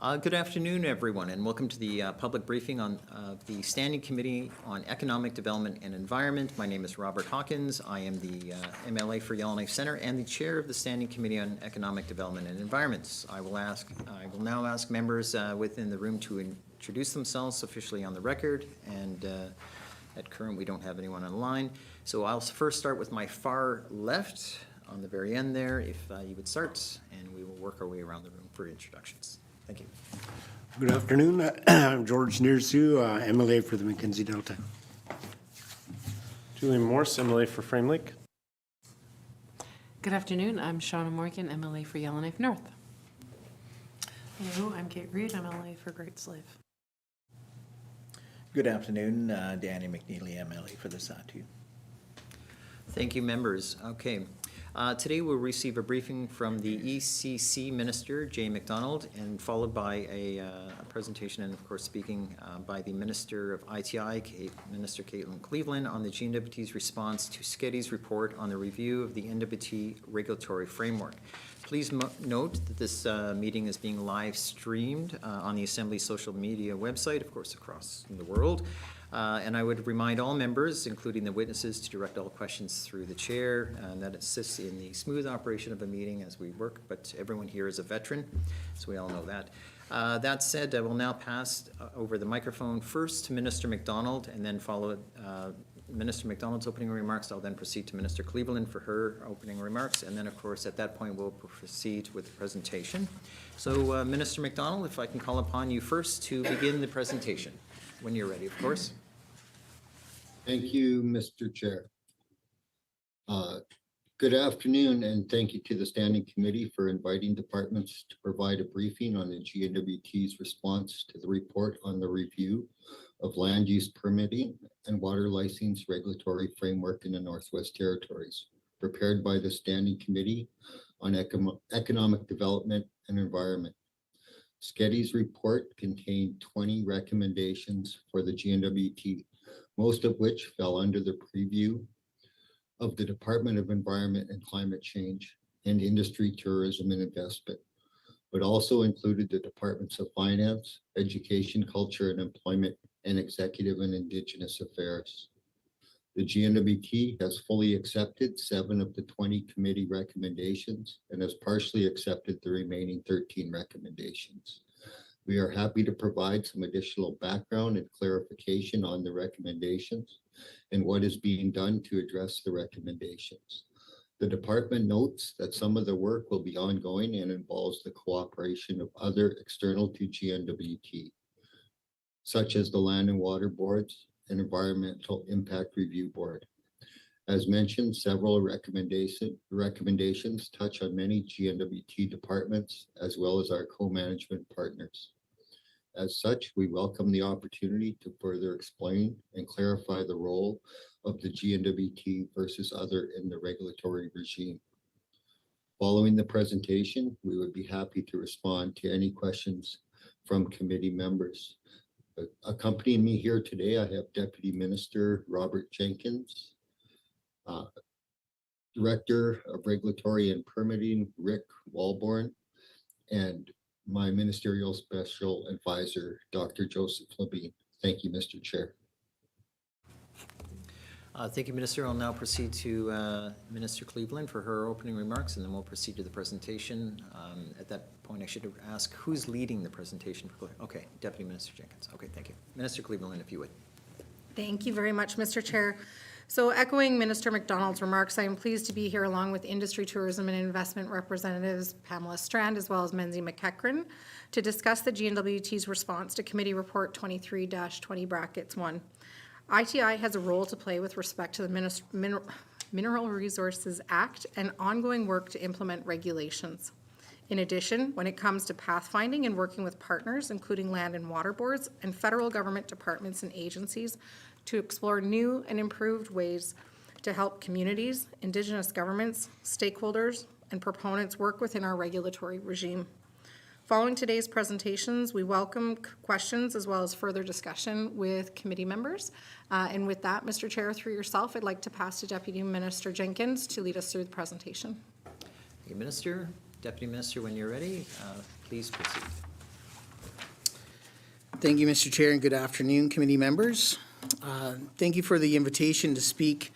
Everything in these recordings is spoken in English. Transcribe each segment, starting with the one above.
Good afternoon, everyone, and welcome to the public briefing on the Standing Committee on Economic Development and Environment. My name is Robert Hawkins. I am the MLA for Yellowknife Centre and the chair of the Standing Committee on Economic Development and Environment. I will now ask members within the room to introduce themselves officially on the record, and at current we don't have anyone on the line. So I'll first start with my far left on the very end there, if you would start, and we will work our way around the room for introductions. Thank you. Good afternoon. I'm George Nearsu, MLA for the Mackenzie Delta. Julian Morse, MLA for Frame Lake. Good afternoon. I'm Shauna Morgan, MLA for Yellowknife North. Hello, I'm Kate Reed, MLA for Great Slave. Good afternoon, Danny McNeely, MLA for the Satu. Thank you, members. Okay. Today we'll receive a briefing from the ECC Minister, Jay Macdonald, and followed by a presentation and, of course, speaking by the Minister of ITI, Minister Caitlin Cleveland, on the GNWT's response to SCEDE's report on the review of the NWT regulatory framework. Please note that this meeting is being live streamed on the Assembly social media website, of course, across the world. And I would remind all members, including the witnesses, to direct all questions through the chair, and that assists in the smooth operation of a meeting as we work, but everyone here is a veteran, so we all know that. That said, I will now pass over the microphone first to Minister Macdonald, and then follow Minister Macdonald's opening remarks. I'll then proceed to Minister Cleveland for her opening remarks, and then, of course, at that point, we'll proceed with the presentation. So, Minister Macdonald, if I can call upon you first to begin the presentation, when you're ready, of course. Thank you, Mr. Chair. Good afternoon, and thank you to the Standing Committee for inviting departments to provide a briefing on the GNWT's response to the report on the review of land use permitting and water license regulatory framework in the Northwest Territories, prepared by the Standing Committee on Economic Development and Environment. SCEDE's report contained 20 recommendations for the GNWT, most of which fell under the purview of the Department of Environment and Climate Change and Industry, Tourism and Investment, but also included the Departments of Finance, Education, Culture and Employment, and Executive and Indigenous Affairs. The GNWT has fully accepted 7 of the 20 committee recommendations and has partially accepted the remaining 13 recommendations. We are happy to provide some additional background and clarification on the recommendations and what is being done to address the recommendations. The department notes that some of the work will be ongoing and involves the cooperation of other external to GNWT, such as the Land and Water Boards and Environmental Impact Review Board. As mentioned, several recommendations touch on many GNWT departments as well as our co-management partners. As such, we welcome the opportunity to further explain and clarify the role of the GNWT versus other in the regulatory regime. Following the presentation, we would be happy to respond to any questions from committee members. Accompanying me here today, I have Deputy Minister Robert Jenkins, Director of Regulatory and Permitting Rick Walborn, and my Ministerial Special Advisor, Dr. Joseph Levine. Thank you, Mr. Chair. Thank you, Minister. I'll now proceed to Minister Cleveland for her opening remarks, and then we'll proceed to the presentation. At that point, I should ask who's leading the presentation. Okay, Deputy Minister Jenkins. Okay, thank you. Minister Cleveland, if you would. Thank you very much, Mr. Chair. So echoing Minister Macdonald's remarks, I am pleased to be here along with Industry, Tourism and Investment representatives Pamela Strand as well as Menzie McEachran to discuss the GNWT's response to Committee Report 23-20(1). ITI has a role to play with respect to the Mineral Resources Act and ongoing work to implement regulations. In addition, when it comes to pathfinding and working with partners, including land and water boards and federal government departments and agencies, to explore new and improved ways to help communities, Indigenous governments, stakeholders, and proponents work within our regulatory regime. Following today's presentations, we welcome questions as well as further discussion with committee members. And with that, Mr. Chair, through yourself, I'd like to pass to Deputy Minister Jenkins to lead us through the presentation. Thank you, Minister. Deputy Minister, when you're ready, please proceed. Thank you, Mr. Chair, and good afternoon, committee members. Thank you for the invitation to speak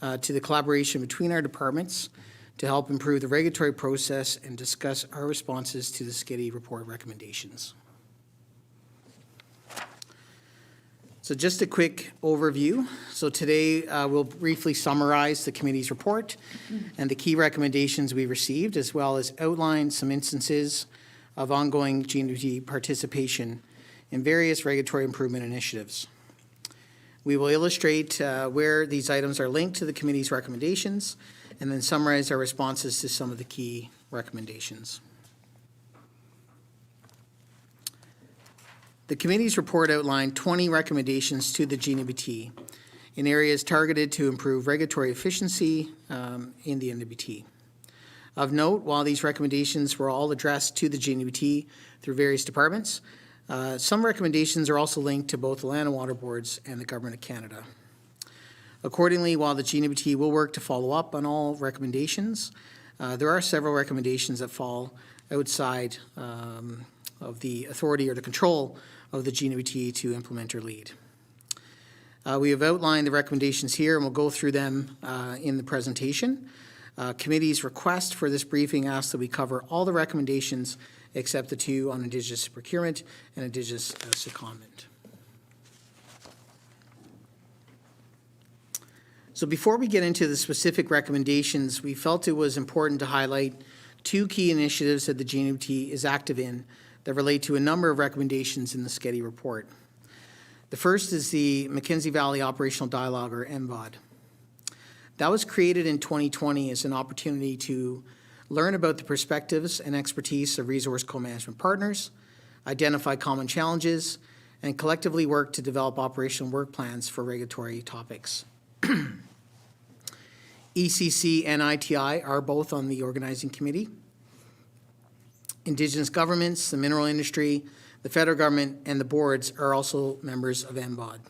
to the collaboration between our departments to help improve the regulatory process and discuss our responses to the SCEDE report recommendations. So just a quick overview. So today we'll briefly summarize the committee's report and the key recommendations we received, as well as outline some instances of ongoing GNWT participation in various regulatory improvement initiatives. We will illustrate where these items are linked to the committee's recommendations and then summarize our responses to some of the key recommendations. The committee's report outlined 20 recommendations to the GNWT in areas targeted to improve regulatory efficiency in the NWT. Of note, while these recommendations were all addressed to the GNWT through various departments, some recommendations are also linked to both the Land and Water Boards and the Government of Canada. Accordingly, while the GNWT will work to follow up on all recommendations, there are several recommendations that fall outside of the authority or the control of the GNWT to implement or lead. We have outlined the recommendations here and we'll go through them in the presentation. Committee's request for this briefing asks that we cover all the recommendations except the two on Indigenous procurement and Indigenous secondment. So before we get into the specific recommendations, we felt it was important to highlight two key initiatives that the GNWT is active in that relate to a number of recommendations in the SCEDE report. The first is the Mackenzie Valley Operational Dialogue, or MVOD. That was created in 2020 as an opportunity to learn about the perspectives and expertise of resource co-management partners, identify common challenges, and collectively work to develop operational work plans for regulatory topics. ECC and ITI are both on the organizing committee. Indigenous governments, the mineral industry, the federal government, and the boards are also members of MVOD.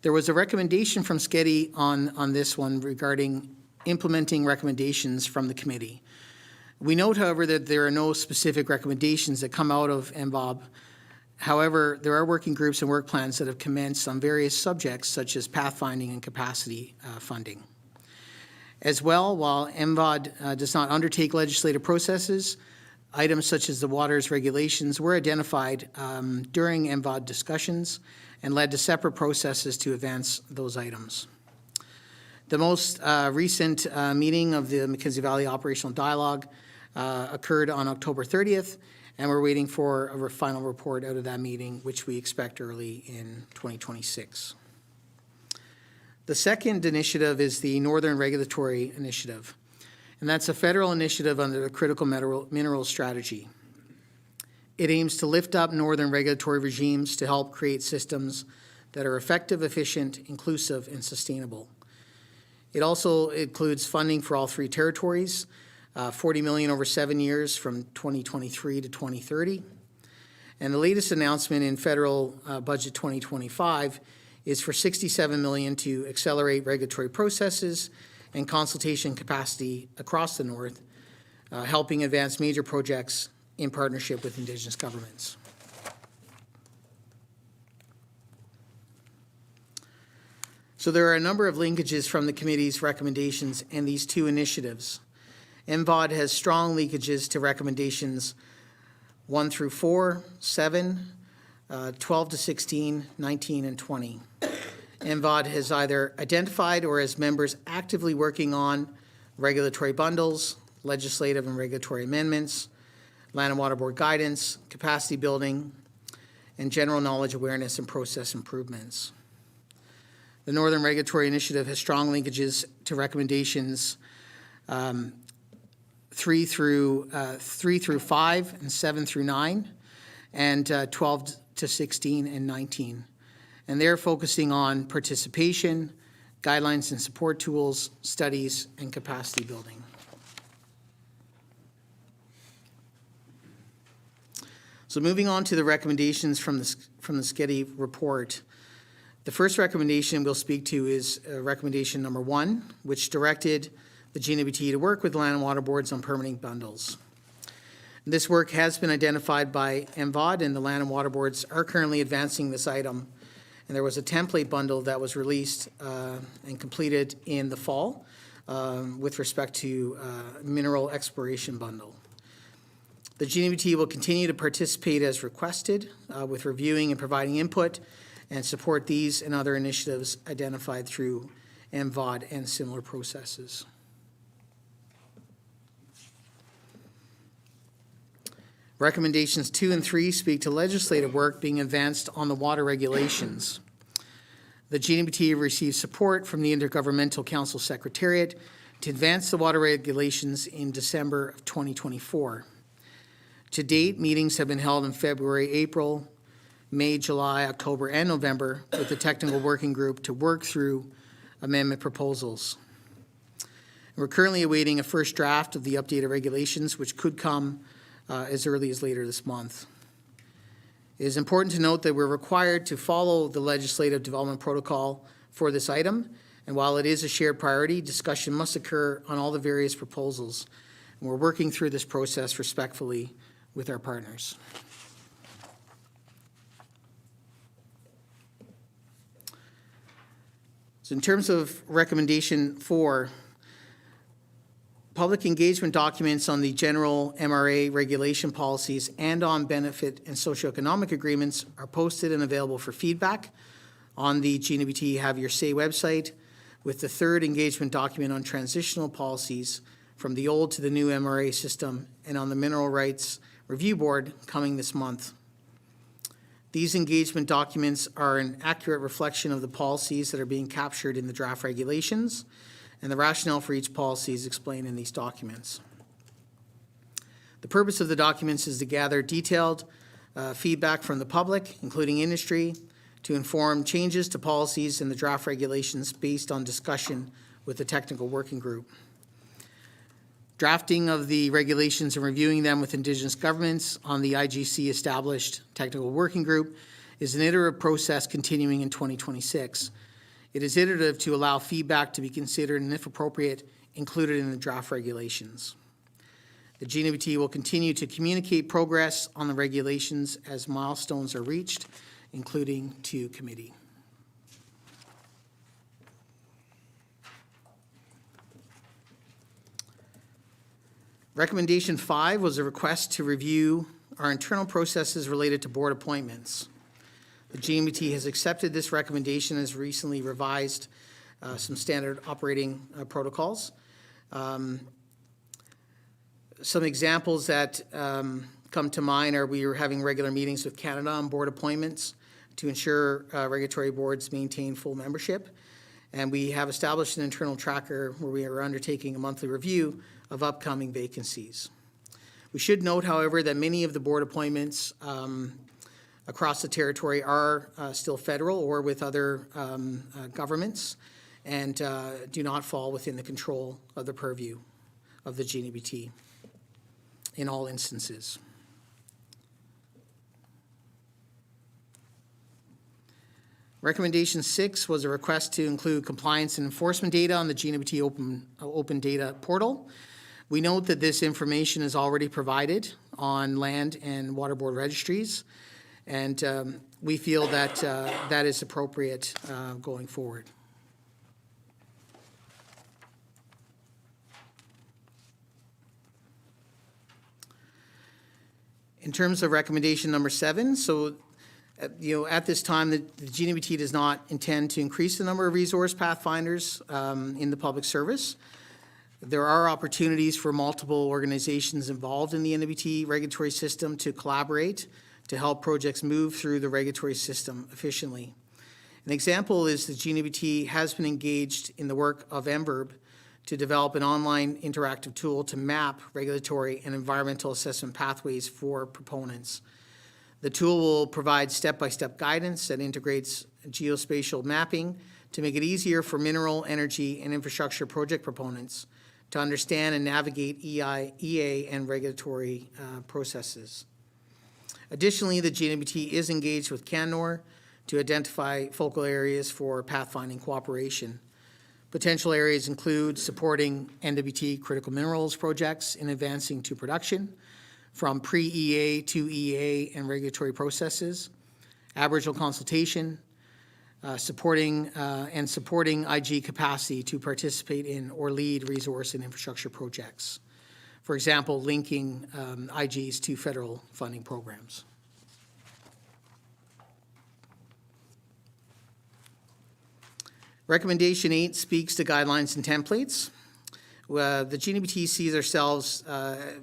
There was a recommendation from SCEDE on this one regarding implementing recommendations from the committee. We note, however, that there are no specific recommendations that come out of MVOD. However, there are working groups and work plans that have commenced on various subjects such as pathfinding and capacity funding. As well, while MVOD does not undertake legislative processes, items such as the waters regulations were identified during MVOD discussions and led to separate processes to advance those items. The most recent meeting of the Mackenzie Valley Operational Dialogue occurred on October 30th, and we're waiting for a final report out of that meeting, which we expect early in 2026. The second initiative is the Northern Regulatory Initiative, and that's a federal initiative under the Critical Minerals Strategy. It aims to lift up northern regulatory regimes to help create systems that are effective, efficient, inclusive, and sustainable. It also includes funding for all three territories, $40 million over 7 years from 2023 to 2030. And the latest announcement in federal budget 2025 is for $67 million to accelerate regulatory processes and consultation capacity across the North, helping advance major projects in partnership with Indigenous governments. So there are a number of linkages from the committee's recommendations and these two initiatives. MVOD has strong linkages to recommendations 1 through 4, 7, 12 to 16, 19, and 20. MVOD has either identified or has members actively working on regulatory bundles, legislative and regulatory amendments, Land and Water Board guidance, capacity building, and general knowledge awareness and process improvements. The Northern Regulatory Initiative has strong linkages to recommendations 3 through 5 and 7 through 9, and 12 to 16 and 19. And they're focusing on participation, guidelines and support tools, studies, and capacity building. So moving on to the recommendations from the SCEDE report. The first recommendation we'll speak to is recommendation number 1, which directed the GNWT to work with Land and Water Boards on permitting bundles. This work has been identified by MVOD, and the Land and Water Boards are currently advancing this item. And there was a template bundle that was released and completed in the fall with respect to mineral exploration bundle. The GNWT will continue to participate as requested with reviewing and providing input and support these and other initiatives identified through MVOD and similar processes. Recommendations 2 and 3 speak to legislative work being advanced on the water regulations. The GNWT received support from the Intergovernmental Council Secretariat to advance the water regulations in December of 2024. To date, meetings have been held in February, April, May, July, October, and November with the technical working group to work through amendment proposals. We're currently awaiting a first draft of the updated regulations, which could come as early as later this month. It is important to note that we're required to follow the legislative development protocol for this item, and while it is a shared priority, discussion must occur on all the various proposals. And we're working through this process respectfully with our partners. So in terms of recommendation 4, public engagement documents on the general MRA regulation policies and on benefit and socioeconomic agreements are posted and available for feedback on the GNWT Have Your Say website, with the third engagement document on transitional policies from the old to the new MRA system and on the Mineral Rights Review Board coming this month. These engagement documents are an accurate reflection of the policies that are being captured in the draft regulations, and the rationale for each policy is explained in these documents. The purpose of the documents is to gather detailed feedback from the public, including industry, to inform changes to policies in the draft regulations based on discussion with the technical working group. Drafting of the regulations and reviewing them with Indigenous governments on the IGC-established technical working group is an iterative process continuing in 2026. It is iterative to allow feedback to be considered and, if appropriate, included in the draft regulations. The GNWT will continue to communicate progress on the regulations as milestones are reached, including to committee. Recommendation 5 was a request to review our internal processes related to board appointments. The GNWT has accepted this recommendation and has recently revised some standard operating protocols. Some examples that come to mind are we are having regular meetings with Canada on board appointments to ensure regulatory boards maintain full membership. And we have established an internal tracker where we are undertaking a monthly review of upcoming vacancies. We should note, however, that many of the board appointments across the territory are still federal or with other governments and do not fall within the control of the purview of the GNWT in all instances. Recommendation 6 was a request to include compliance and enforcement data on the GNWT open data portal. We note that this information is already provided on land and water board registries, and we feel that that is appropriate going forward. In terms of recommendation number 7, so at this time, the GNWT does not intend to increase the number of resource pathfinders in the public service. There are opportunities for multiple organizations involved in the NWT regulatory system to collaborate to help projects move through the regulatory system efficiently. An example is the GNWT has been engaged in the work of MVERB to develop an online interactive tool to map regulatory and environmental assessment pathways for proponents. The tool will provide step-by-step guidance that integrates geospatial mapping to make it easier for mineral, energy, and infrastructure project proponents to understand and navigate EA and regulatory processes. Additionally, the GNWT is engaged with CanNor to identify focal areas for pathfinding cooperation. Potential areas include supporting NWT critical minerals projects in advancing to production, from pre-EA to EA and regulatory processes, Aboriginal consultation, supporting IG capacity to participate in or lead resource and infrastructure projects. For example, linking IGs to federal funding programs. Recommendation 8 speaks to guidelines and templates. The GNWT sees ourselves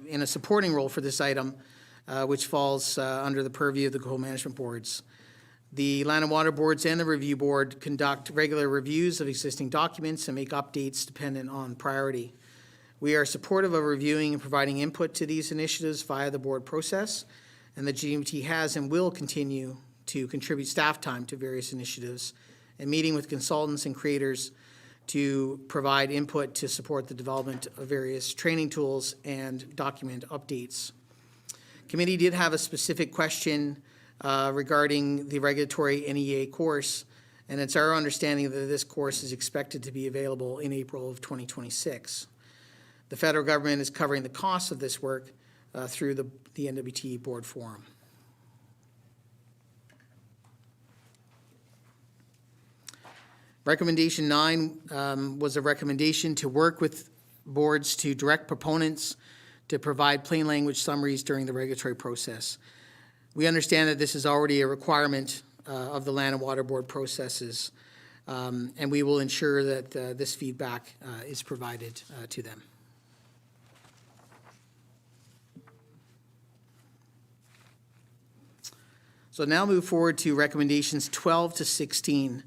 in a supporting role for this item, which falls under the purview of the co-management boards. The Land and Water Boards and the Review Board conduct regular reviews of existing documents and make updates dependent on priority. We are supportive of reviewing and providing input to these initiatives via the board process, and the GNWT has and will continue to contribute staff time to various initiatives and meeting with consultants and creators to provide input to support the development of various training tools and document updates. Committee did have a specific question regarding the regulatory NEA course, and it's our understanding that this course is expected to be available in April of 2026. The federal government is covering the costs of this work through the NWT board forum. Recommendation 9 was a recommendation to work with boards to direct proponents to provide plain language summaries during the regulatory process. We understand that this is already a requirement of the Land and Water Board processes, and we will ensure that this feedback is provided to them. So now move forward to recommendations 12 to 16,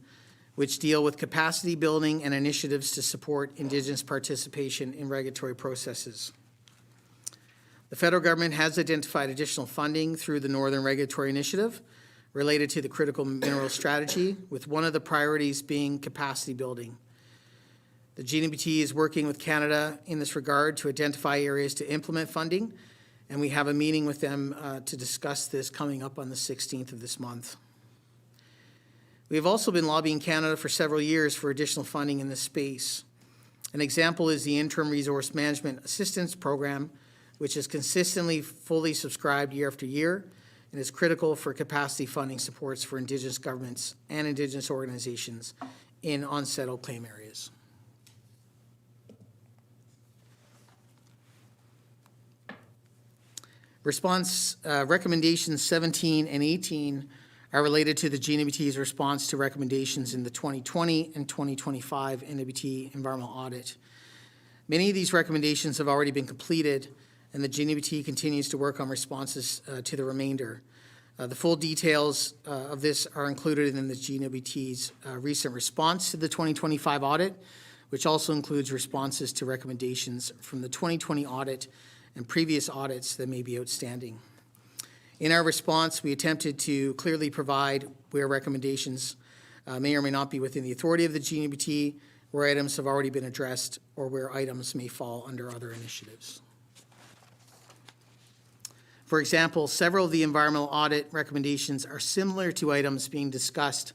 which deal with capacity building and initiatives to support Indigenous participation in regulatory processes. The federal government has identified additional funding through the Northern Regulatory Initiative related to the critical mineral strategy, with one of the priorities being capacity building. The GNWT is working with Canada in this regard to identify areas to implement funding, and we have a meeting with them to discuss this coming up on the 16th of this month. We have also been lobbying Canada for several years for additional funding in this space. An example is the Interim Resource Management Assistance Program, which is consistently fully subscribed year after year and is critical for capacity funding supports for Indigenous governments and Indigenous organizations in unsettled claim areas. Response recommendations 17 and 18 are related to the GNWT's response to recommendations in the 2020 and 2025 NWT environmental audit. Many of these recommendations have already been completed, and the GNWT continues to work on responses to the remainder. The full details of this are included in the GNWT's recent response to the 2025 audit, which also includes responses to recommendations from the 2020 audit and previous audits that may be outstanding. In our response, we attempted to clearly provide where recommendations may or may not be within the authority of the GNWT, where items have already been addressed, or where items may fall under other initiatives. For example, several of the environmental audit recommendations are similar to items being discussed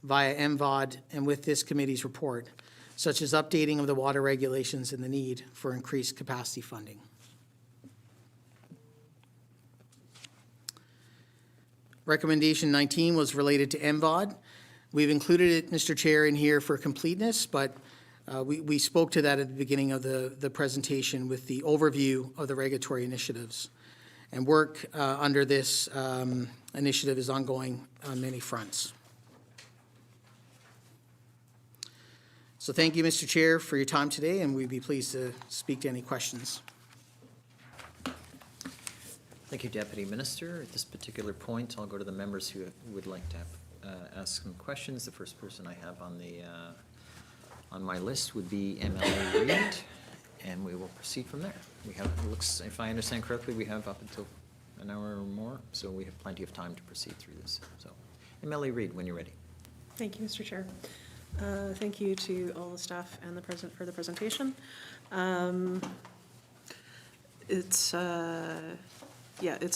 via MVOD and with this committee's report, such as updating of the water regulations and the need for increased capacity funding. Recommendation 19 was related to MVOD. We've included it, Mr. Chair, in here for completeness, but we spoke to that at the beginning of the presentation with the overview of the regulatory initiatives. And work under this initiative is ongoing on many fronts. So thank you, Mr. Chair, for your time today, and we'd be pleased to speak to any questions. Thank you, Deputy Minister. At this particular point, I'll go to the members who would like to ask some questions. The first person I have on my list would be MLA Reid, and we will proceed from there. We have, it looks, if I understand correctly, we have up until an hour or more, so we have plenty of time to proceed through this. So, MLA Reid, when you're ready. Thank you, Mr. Chair. Thank you to all the staff and the president for the presentation. It's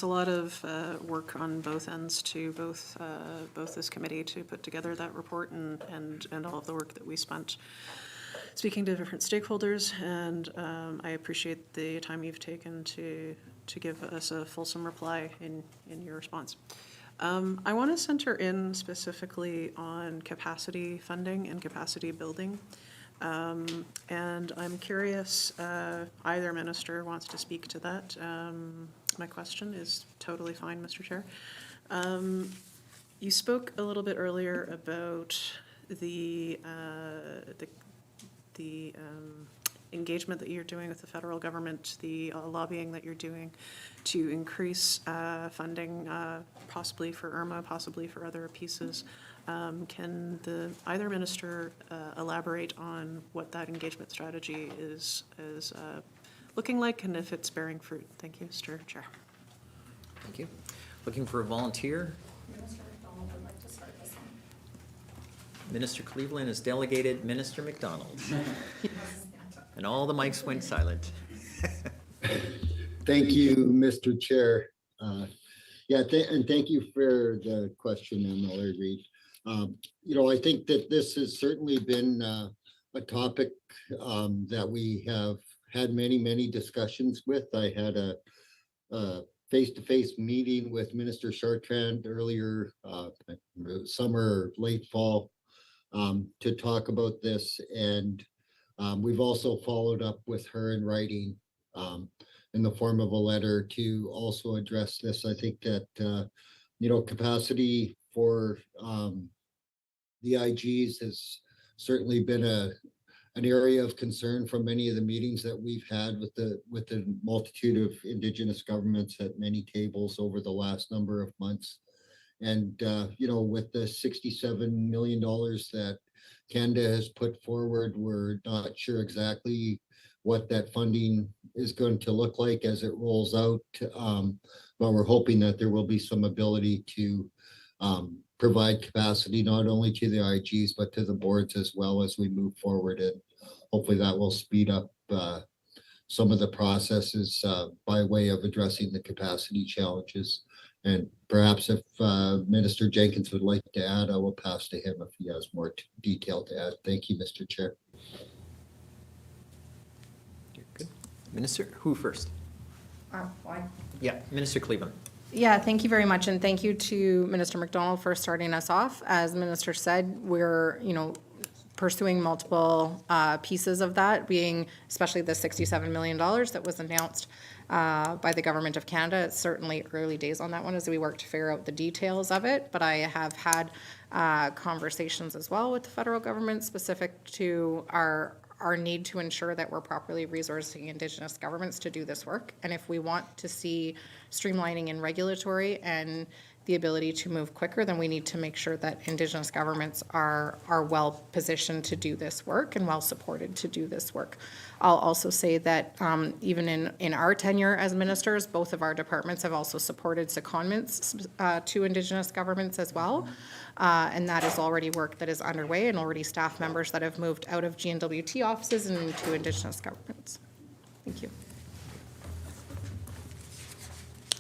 a lot of work on both ends to both this committee to put together that report and all of the work that we spent speaking to different stakeholders, and I appreciate the time you've taken to give us a fulsome reply in your response. I want to center in specifically on capacity funding and capacity building. And I'm curious, either minister wants to speak to that. My question is totally fine, Mr. Chair. You spoke a little bit earlier about the engagement that you're doing with the federal government, the lobbying that you're doing to increase funding, possibly for IRMA, possibly for other pieces. Can either minister elaborate on what that engagement strategy is looking like, and if it's bearing fruit? Thank you, Mr. Chair. Thank you. Looking for a volunteer? Minister McDonald would like to start this one. Minister Cleveland is delegated Minister McDonald. And all the mics went silent. Thank you, Mr. Chair. And thank you for the question, MLA Reid. I think that this has certainly been a topic that we have had many discussions with. I had a face-to-face meeting with Minister Chartrand earlier summer, late fall, to talk about this, and we've also followed up with her in writing in the form of a letter to also address this. I think that capacity for the IGs has certainly been an area of concern from many of the meetings that we've had with the multitude of Indigenous governments at many tables over the last number of months. And with the $67 million that Canada has put forward, we're not sure exactly what that funding is going to look like as it rolls out. But we're hoping that there will be some ability to provide capacity not only to the IGs, but to the boards as well as we move forward. And hopefully that will speed up some of the processes by way of addressing the capacity challenges. And perhaps if Minister Jenkins would like to add, I will pass to him if he has more detail to add. Thank you, Mr. Chair. You're good. Minister, who first? Yeah, Minister Cleveland. Yeah, thank you very much, and thank you to Minister McDonald for starting us off. As Minister said, we're, pursuing multiple pieces of that, being especially the $67 million that was announced by the Government of Canada. It's certainly early days on that one as we work to figure out the details of it, but I have had conversations as well with the federal government specific to our need to ensure that we're properly resourcing Indigenous governments to do this work. And if we want to see streamlining in regulatory and the ability to move quicker, then we need to make sure that Indigenous governments are well positioned to do this work and well supported to do this work. I'll also say that even in our tenure as ministers, both of our departments have also supported secondments to Indigenous governments as well. And that is already work that is underway and already staff members that have moved out of GNWT offices and into Indigenous governments. Thank you.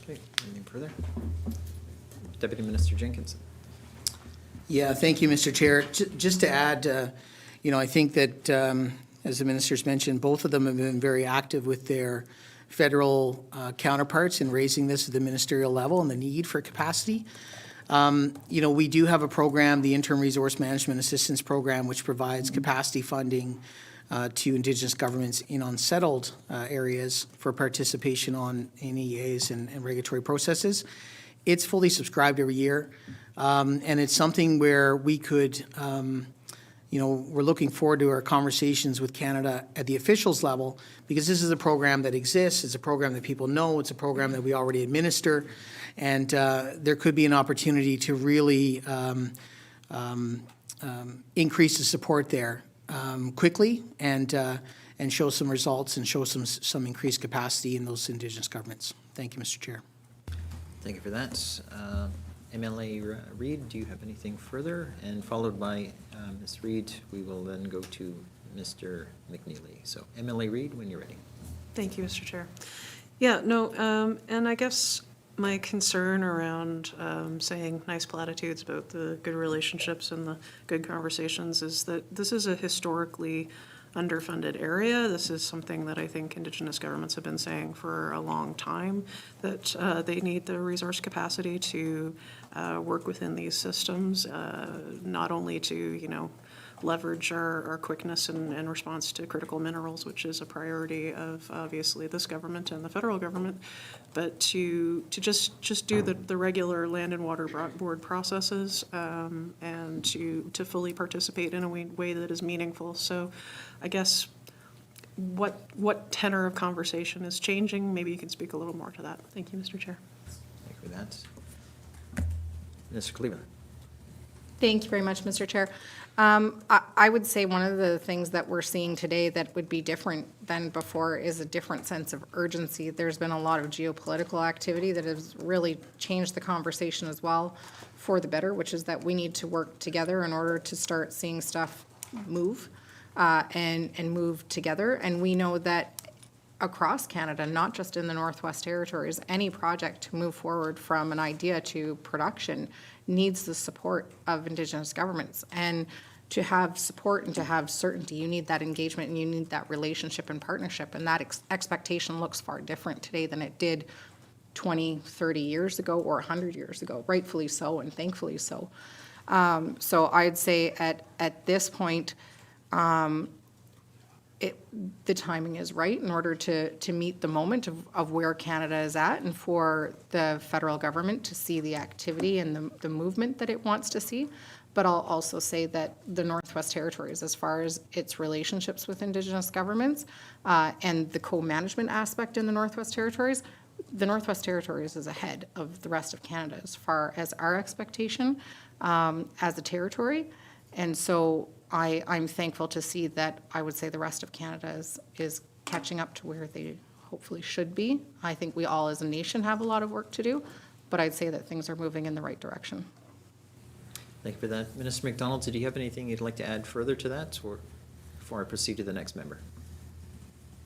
Okay, anything further? Deputy Minister Jenkins. Yeah, thank you, Mr. Chair. Just to add, I think that, as the ministers mentioned, both of them have been very active with their federal counterparts in raising this at the ministerial level and the need for capacity. We do have a program, the Interim Resource Management Assistance Program, which provides capacity funding to Indigenous governments in unsettled areas for participation on NEAs and regulatory processes. It's fully subscribed every year, and it's something where we could, we're looking forward to our conversations with Canada at the officials level, because this is a program that exists, it's a program that people know, it's a program that we already administer, and there could be an opportunity to really increase the support there quickly and show some results and show some increased capacity in those Indigenous governments. Thank you, Mr. Chair. Thank you for that. MLA Reid, do you have anything further? And followed by Ms. Reid, we will then go to Mr. McNeely. So MLA Reid, when you're ready. Thank you, Mr. Chair. Yeah, no, and I guess my concern around saying nice platitudes about the good relationships and the good conversations is that this is a historically underfunded area. This is something that I think Indigenous governments have been saying for a long time, that they need the resource capacity to work within these systems, not only to, leverage our quickness and response to critical minerals, which is a priority of obviously this government and the federal government, but to just do the regular land and water board processes, and to fully participate in a way that is meaningful. So I guess what tenor of conversation is changing? Maybe you can speak a little more to that. Thank you, Mr. Chair. Thank you for that. Mr. Cleveland. Thank you very much, Mr. Chair. I would say one of the things that we're seeing today that would be different than before is a different sense of urgency. There's been a lot of geopolitical activity that has really changed the conversation as well for the better, which is that we need to work together in order to start seeing stuff move and move together. And we know that across Canada, not just in the Northwest Territories, any project to move forward from an idea to production needs the support of Indigenous governments. And to have support and to have certainty, you need that engagement and you need that relationship and partnership. And that expectation looks far different today than it did 20, 30 years ago or 100 years ago, rightfully so and thankfully so. So I'd say at this point, the timing is right in order to meet the moment of where Canada is at and for the federal government to see the activity and the movement that it wants to see. But I'll also say that the Northwest Territories, as far as its relationships with Indigenous governments and the co-management aspect in the Northwest Territories is ahead of the rest of Canada as far as our expectation as a territory. And so I'm thankful to see that I would say the rest of Canada is catching up to where they hopefully should be. I think we all as a nation have a lot of work to do, but I'd say that things are moving in the right direction. Thank you for that. Minister Macdonald, did you have anything you'd like to add further to that, or before I proceed to the next member?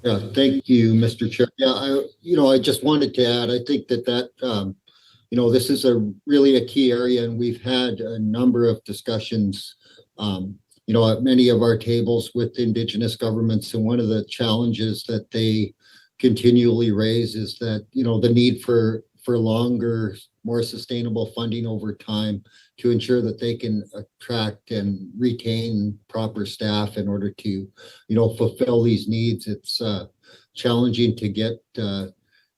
Yeah, thank you, Mr. Chair. Yeah, I just wanted to add, I think that this is really a key area, and we've had a number of discussions, at many of our tables with Indigenous governments. And one of the challenges that they continually raise is that, the need for longer, more sustainable funding over time to ensure that they can attract and retain proper staff in order to, fulfill these needs. It's challenging to get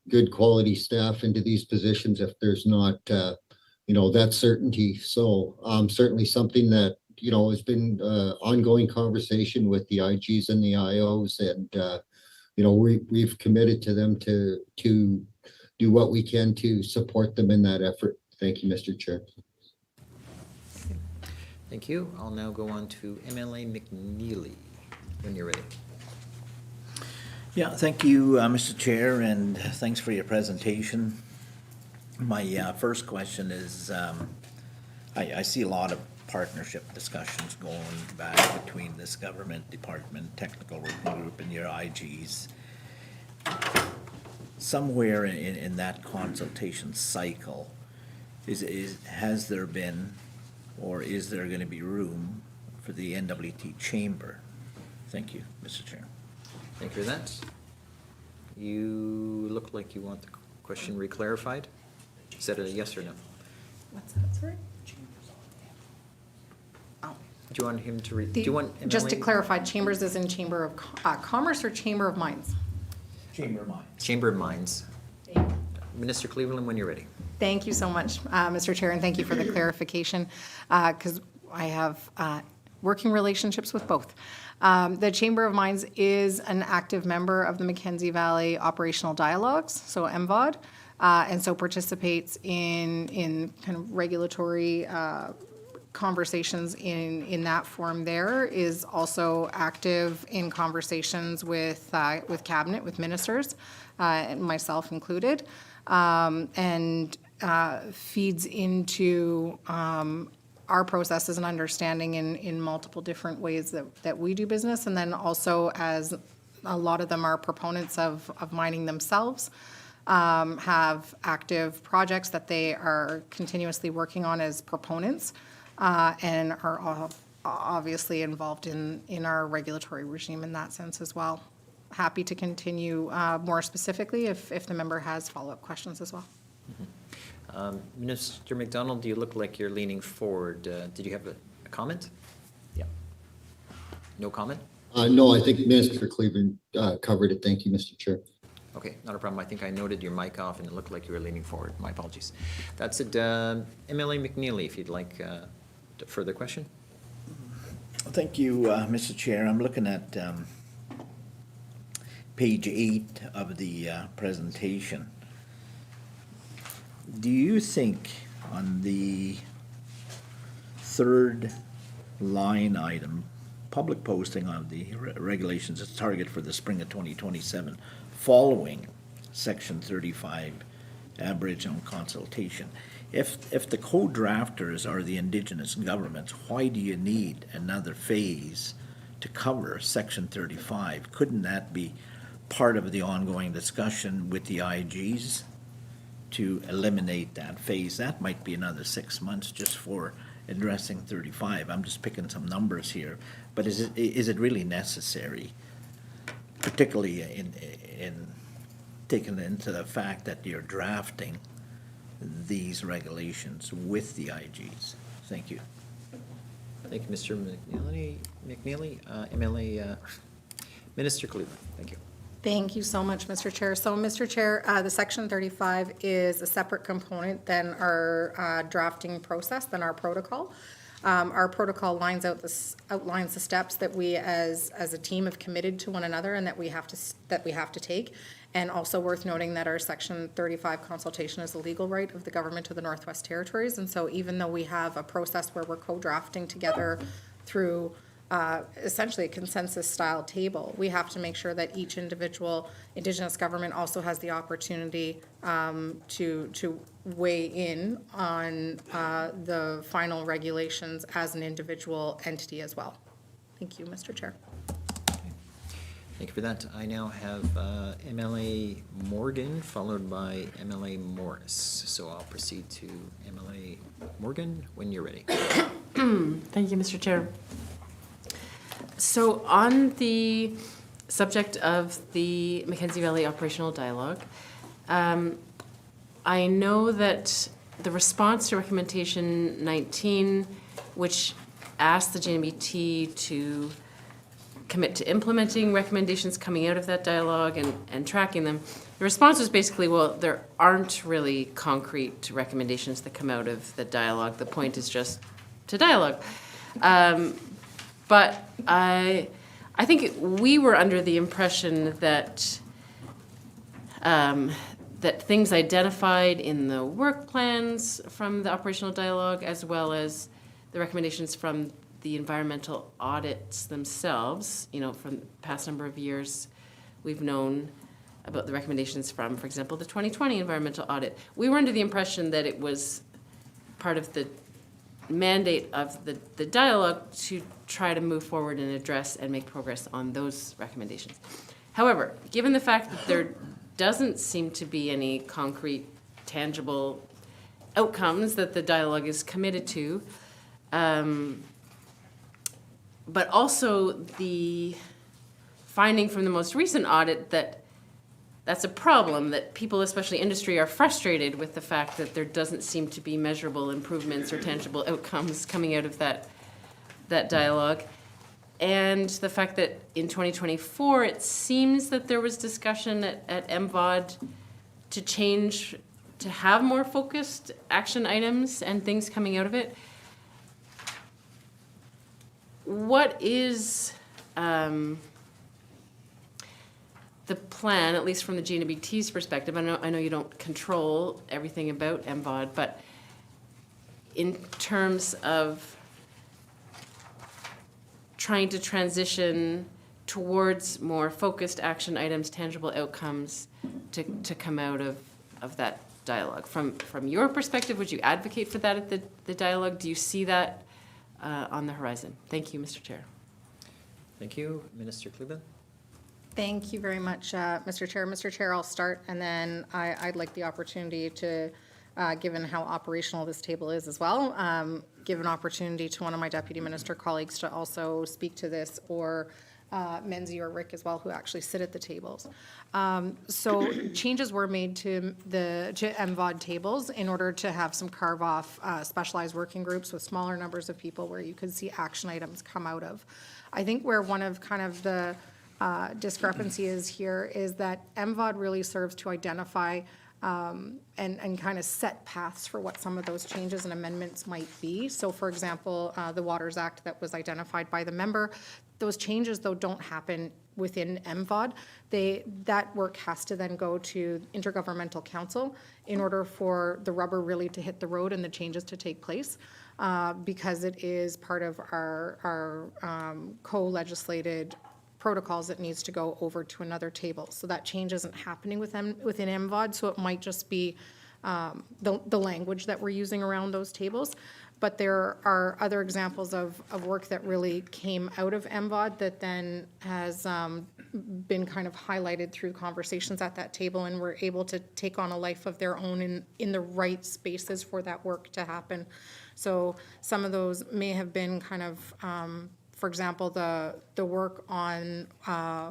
good quality staff into these positions if there's not, that certainty. So certainly something that, has been ongoing conversation with the IGs and the IOs, and, we've committed to them to do what we can to support them in that effort. Thank you, Mr. Chair. Thank you. I'll now go on to MLA McNeely, when you're ready. Yeah, thank you, Mr. Chair, and thanks for your presentation. My first question is, I see a lot of partnership discussions going back between this government department, technical working group, and your IGs. Somewhere in that consultation cycle, has there been, or is there going to be room for the NWT chamber? Thank you, Mr. Chair. Thank you for that. You look like you want the question reclarified. Is that a yes or no? What's that, sorry? Do you want him to read? Do you want Just to MLA? clarify, chambers is in Chamber of Commerce or Chamber of Mines? Chamber of Mines. Chamber of Mines. Minister Cleveland, when you're ready. Thank you so much, Mr. Chair, and thank you for the clarification, because I have working relationships with both. The Chamber of Mines is an active member of the Mackenzie Valley Operational Dialogues, so MVOD, and so participates in kind of regulatory conversations in that form. There is also active in conversations with cabinet, with ministers, myself included, and feeds into our processes and understanding in multiple different ways that we do business. And then also, as a lot of them are proponents of mining themselves, have active projects that they are continuously working on as proponents, and are obviously involved in our regulatory regime in that sense as well. Happy to continue more specifically if the member has follow-up questions as well. Minister Macdonald, you look like you're leaning forward. Did you have a comment? Yeah. No comment? No, I think Minister Cleveland covered it. Thank you, Mr. Chair. Okay, not a problem. I think I noted your mic off and it looked like you were leaning forward. My apologies. That's it. MLA McNeely, if you'd like a further question. Thank you, Mr. Chair. I'm looking at page 8 of the presentation. Do you think on the third line item, public posting of the regulations is target for the spring of 2027, following Section 35 Aboriginal consultation? If the co-drafters are the Indigenous governments, why do you need another phase to cover Section 35? Couldn't that be part of the ongoing discussion with the IGs to eliminate that phase? That might be another 6 months just for addressing 35. I'm just picking some numbers here, but is it really necessary, particularly in taking into the fact that you're drafting these regulations with the IGs? Thank you. Thank you, Mr. McNeely. MLA, Minister Cleveland, thank you. Thank you so much, Mr. Chair. So, Mr. Chair, the Section 35 is a separate component than our drafting process, than our protocol. Our protocol outlines the steps that we as a team have committed to one another and that we have to take. And also worth noting that our Section 35 consultation is a legal right of the Government of the Northwest Territories. And so even though we have a process where we're co-drafting together through essentially a consensus-style table, we have to make sure that each individual Indigenous government also has the opportunity to weigh in on the final regulations as an individual entity as well. Thank you, Mr. Chair. Thank you for that. I now have MLA Morgan followed by MLA Morris. So I'll proceed to MLA Morgan when you're ready. Thank you, Mr. Chair. So on the subject of the Mackenzie Valley Operational Dialogue, I know that the response to recommendation 19, which asked the GNWT to commit to implementing recommendations coming out of that dialogue and tracking them, the response was basically, well, there aren't really concrete recommendations that come out of the dialogue. The point is just to dialogue. But I think we were under the impression that that things identified in the work plans from the operational dialogue, as well as the recommendations from the environmental audits themselves, from the past number of years, we've known about the recommendations from, for example, the 2020 environmental audit. We were under the impression that it was part of the mandate of the dialogue to try to move forward and address and make progress on those recommendations. However, given the fact that there doesn't seem to be any concrete, tangible outcomes that the dialogue is committed to, but also the finding from the most recent audit that that's a problem, that people, especially industry, are frustrated with the fact that there doesn't seem to be measurable improvements or tangible outcomes coming out of that dialogue. And the fact that in 2024, it seems that there was discussion at MVOD to change, to have more focused action items and things coming out of it. What is the plan, at least from the GNWT's perspective? I know you don't control everything about MVOD, but in terms of trying to transition towards more focused action items, tangible outcomes to come out of that dialogue. From your perspective, would you advocate for that at the dialogue? Do you see that on the horizon? Thank you, Mr. Chair. Thank you. Minister Cleveland. Thank you very much, Mr. Chair. Mr. Chair, I'll start, and then I'd like the opportunity to given how operational this table is as well. Give an opportunity to one of my deputy minister colleagues to also speak to this, or Menzie or Rick as well, who actually sit at the tables. So changes were made to MVOD tables in order to have some carve-off specialized working groups with smaller numbers of people where you could see action items come out of. I think where one of kind of the discrepancy is here is that MVOD really serves to identify and kind of set paths for what some of those changes and amendments might be. So for example, the Waters Act that was identified by the member, those changes though don't happen within MVOD. That work has to then go to Intergovernmental Council in order for the rubber really to hit the road and the changes to take place, because it is part of our co-legislated protocols that needs to go over to another table. So that change isn't happening within MVOD, so it might just be the language that we're using around those tables. But there are other examples of work that really came out of MVOD that then has been kind of highlighted through conversations at that table, and we're able to take on a life of their own in the right spaces for that work to happen. So some of those may have been kind of, for example, the work on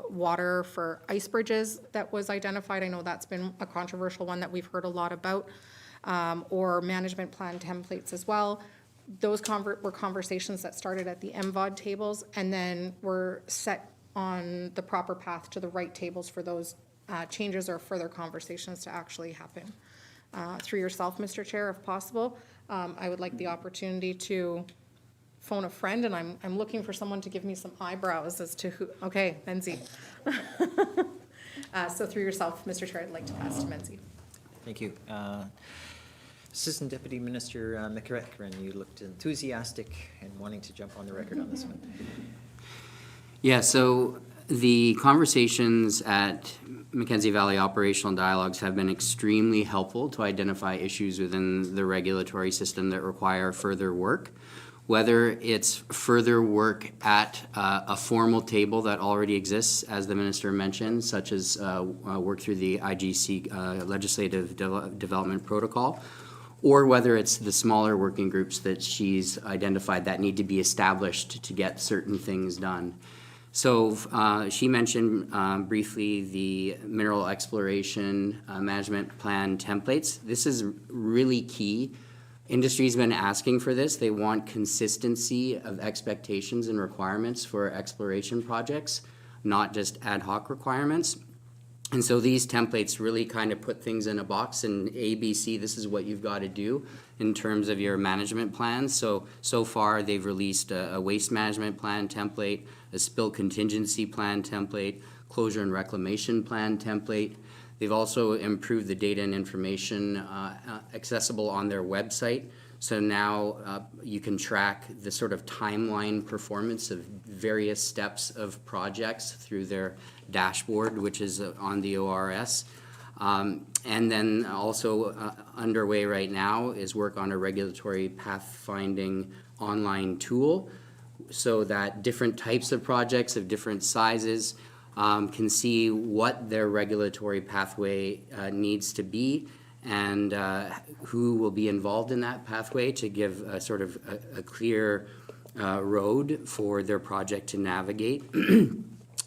water for ice bridges that was identified. I know that's been a controversial one that we've heard a lot about, or management plan templates as well. Those were conversations that started at the MVOD tables and then were set on the proper path to the right tables for those changes or further conversations to actually happen. Through yourself, Mr. Chair, if possible, I would like the opportunity to phone a friend, and I'm looking for someone to give me some eyebrows as to who. Okay, Menzie. So through yourself, Mr. Chair, I'd like to pass to Menzie. Thank you. Assistant Deputy Minister McEachran, you looked enthusiastic and wanting to jump on the record on this one. Yeah, so the conversations at Mackenzie Valley Operational Dialogues have been extremely helpful to identify issues within the regulatory system that require further work. Whether it's further work at a formal table that already exists, as the minister mentioned, such as work through the IGC Legislative Development Protocol, or whether it's the smaller working groups that she's identified that need to be established to get certain things done. So she mentioned briefly the mineral exploration management plan templates. This is really key. Industry's been asking for this. They want consistency of expectations and requirements for exploration projects, not just ad hoc requirements. And so these templates really kind of put things in a box, and ABC, this is what you've got to do in terms of your management plans. So far they've released a waste management plan template, a spill contingency plan template, closure and reclamation plan template. They've also improved the data and information accessible on their website. So now you can track the sort of timeline performance of various steps of projects through their dashboard, which is on the ORS. And then also underway right now is work on a regulatory pathfinding online tool so that different types of projects of different sizes can see what their regulatory pathway needs to be and who will be involved in that pathway to give a sort of a clear road for their project to navigate.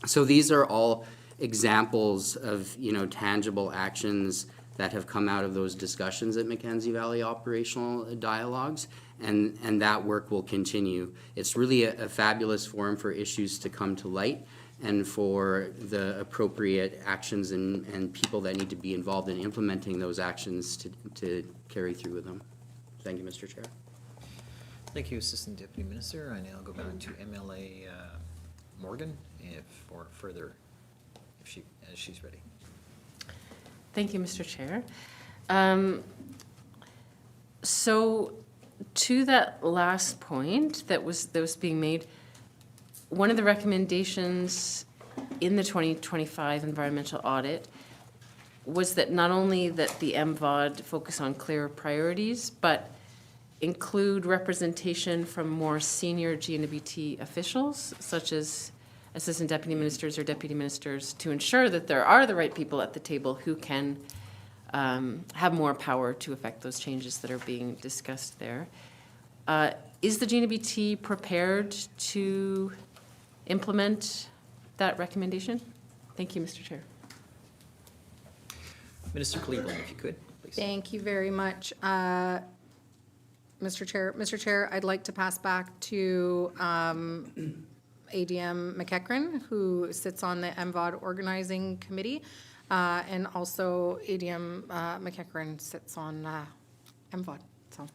So these are all examples of, tangible actions that have come out of those discussions at Mackenzie Valley Operational Dialogues, and that work will continue. It's really a fabulous forum for issues to come to light and for the appropriate actions and people that need to be involved in implementing those actions to carry through with them. Thank you, Mr. Chair. Thank you, Assistant Deputy Minister. I now go back to MLA Morgan for further, as she's ready. Thank you, Mr. Chair. So to that last point that was being made, one of the recommendations in the 2025 environmental audit was that not only that the MVOD focus on clear priorities, but include representation from more senior GNWT officials, such as assistant deputy ministers or deputy ministers, to ensure that there are the right people at the table who can have more power to affect those changes that are being discussed there. Is the GNWT prepared to implement that recommendation? Thank you, Mr. Chair. Minister Cleveland, if you could, please. Thank you very much, Mr. Chair. Mr. Chair, I'd like to pass back to ADM McEachran, who sits on the MVOD Organizing Committee, and also ADM McEachran sits on MVOD. So,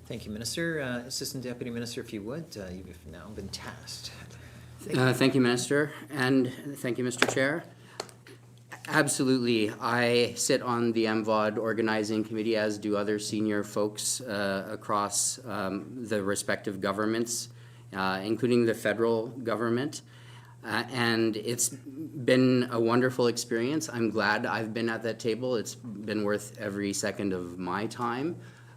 Thank you, Minister. Assistant Deputy Minister, if you would, you've now been tasked. Thank you, Minister, and thank you, Mr. Chair. Absolutely. I sit on the MVOD Organizing Committee, as do other senior folks across the respective governments, including the federal government. And it's been a wonderful experience. I'm glad I've been at that table. It's been worth every second of my time.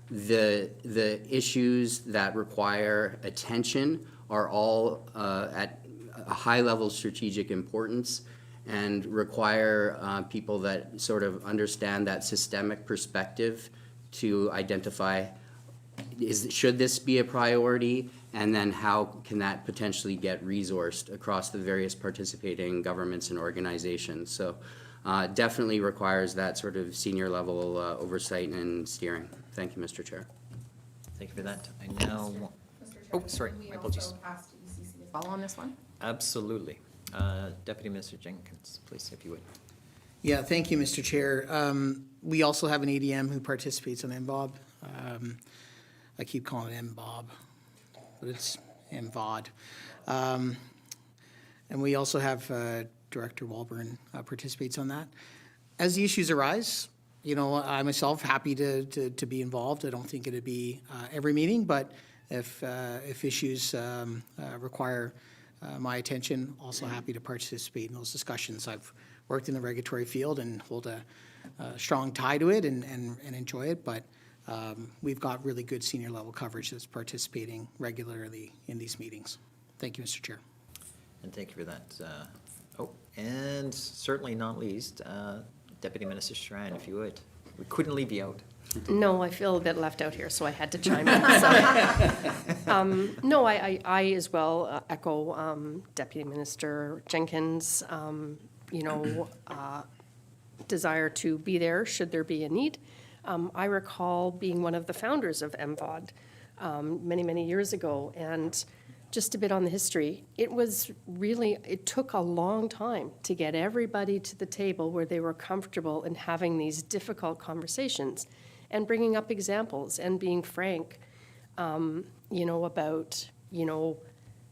The issues that require attention are all at a high level of strategic importance and require people that sort of understand that systemic perspective to identify, should this be a priority, and then how can that potentially get resourced across the various participating governments and organizations. So definitely requires that sort of senior level oversight and steering. Thank you, Mr. Chair. Thank you for that. I now, oh, sorry, my apologies. follow on this one? Absolutely. Deputy Minister Jenkins, please, if you would. Yeah, thank you, Mr. Chair. We also have an ADM who participates on MVOB. I keep calling it MBOB, but it's MVOD. And we also have Director Walburn participates on that. As the issues arise, you know, I myself happy to be involved. I don't think it'd be every meeting, but if issues require my attention, also happy to participate in those discussions. I've worked in the regulatory field and hold a strong tie to it and enjoy it, but we've got really good senior level coverage that's participating regularly in these meetings. Thank you, Mr. Chair. And thank you for that. Oh, and certainly not least, Deputy Minister Strand, if you would. We couldn't leave you out. No, I feel a bit left out here, so I had to chime in. So, no, I as well echo Deputy Minister Jenkins, desire to be there should there be a need. I recall being one of the founders of MVOD many, many years ago, and just a bit on the history, it took a long time to get everybody to the table where they were comfortable in having these difficult conversations and bringing up examples and being frank, about,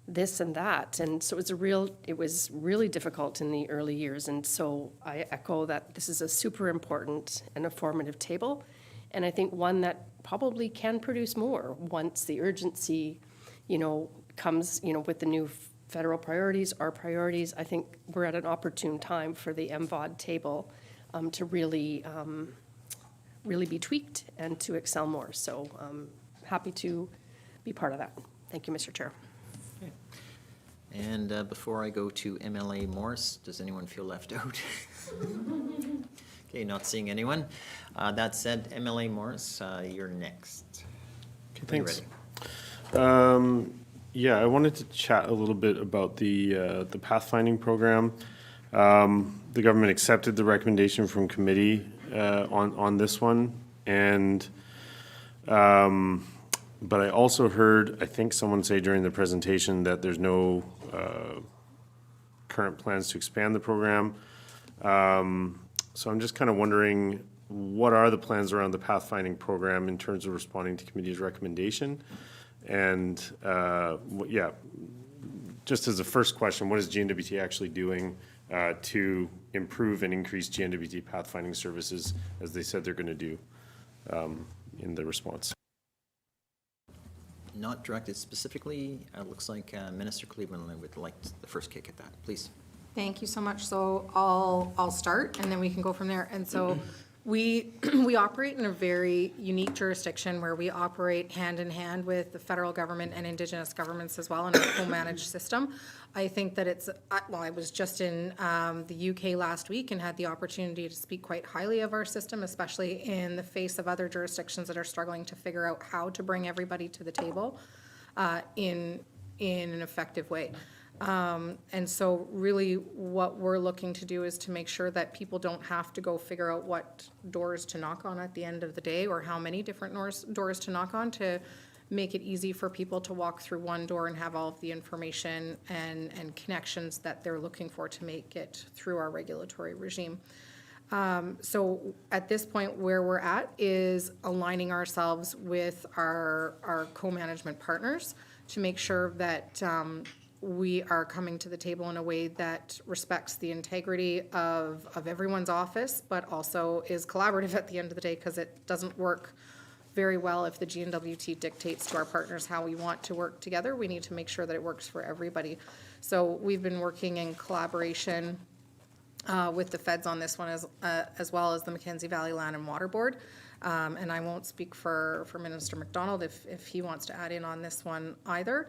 this and that. And so it was really difficult in the early years. And so I echo that this is a super important and informative table. And I think one that probably can produce more once the urgency, comes, with the new federal priorities, our priorities. I think we're at an opportune time for the MVOD table to really be tweaked and to excel more. So happy to be part of that. Thank you, Mr. Chair. Okay. And before I go to MLA Morris, does anyone feel left out? Okay, not seeing anyone. That said, MLA Morris, you're next. Okay, thanks. Yeah, I wanted to chat a little bit about the pathfinding program. The government accepted the recommendation from committee on this one, and but I also heard, I think someone say during the presentation that there's no current plans to expand the program. So I'm just kind of wondering, what are the plans around the pathfinding program in terms of responding to committee's recommendation? And yeah, just as a first question, what is GNWT actually doing to improve and increase GNWT pathfinding services, as they said they're going to do in the response? Not directed specifically. It looks like Minister Cleveland would like the first kick at that. Please. Thank you so much. So I'll start and then we can go from there. And so We operate in a very unique jurisdiction where we operate hand in hand with the federal government and Indigenous governments as well in a co-managed system. I think that it's, well, I was just in the UK last week and had the opportunity to speak quite highly of our system, especially in the face of other jurisdictions that are struggling to figure out how to bring everybody to the table in an effective way. And so really what we're looking to do is to make sure that people don't have to go figure out what doors to knock on at the end of the day or how many different doors to knock on, to make it easy for people to walk through one door and have all of the information and connections that they're looking for to make it through our regulatory regime. So at this point, where we're at is aligning ourselves with our co-management partners to make sure that we are coming to the table in a way that respects the integrity of everyone's office, but also is collaborative at the end of the day, because it doesn't work very well if the GNWT dictates to our partners how we want to work together. We need to make sure that it works for everybody. So we've been working in collaboration with the feds on this one, as well as the Mackenzie Valley Land and Water Board. And I won't speak for Minister Macdonald if he wants to add in on this one either.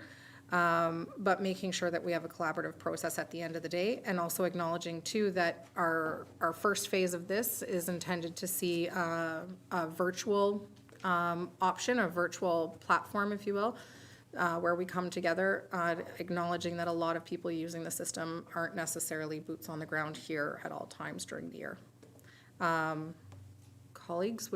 But making sure that we have a collaborative process at the end of the day, and also acknowledging too that our first phase of this is intended to see a virtual option, a virtual platform, if you will, where we come together, acknowledging that a lot of people using the system aren't necessarily boots on the ground here at all times during the year. Colleagues,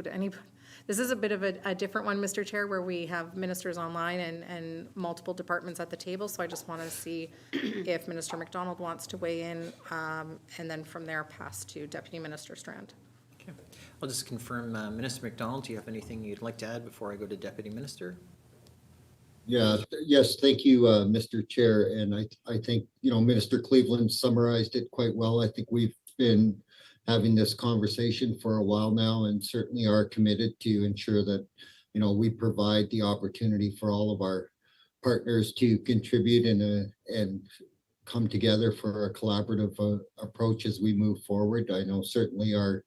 this is a bit of a different one, Mr. Chair, where we have ministers online and multiple departments at the table, so I just want to see if Minister Macdonald wants to weigh in, and then from there pass to Deputy Minister Strand. Okay. I'll just confirm, Minister Macdonald, do you have anything you'd like to add before I go to Deputy Minister? Yes, thank you, Mr. Chair. And I think, Minister Cleveland summarized it quite well. I think we've been having this conversation for a while now, and certainly are committed to ensure that, we provide the opportunity for all of our partners to contribute and come together for a collaborative approach as we move forward. I know certainly our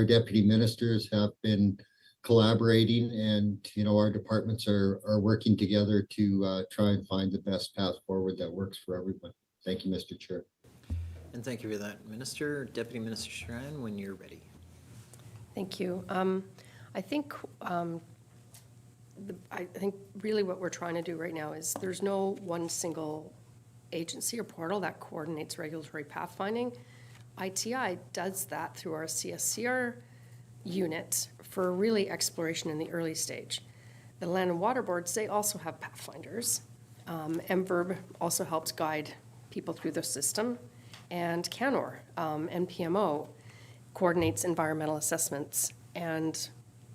deputy ministers have been collaborating, and our departments are working together to try and find the best path forward that works for everyone. Thank you, Mr. Chair. And thank you for that, Minister. Deputy Minister Strand, when you're ready. Thank you. I think really what we're trying to do right now is there's no one single agency or portal that coordinates regulatory pathfinding. ITI does that through our CSCR unit for really exploration in the early stage. The Land and Water Boards, they also have pathfinders. MVerb also helps guide people through the system. And CANOR, NPMO, coordinates environmental assessments. And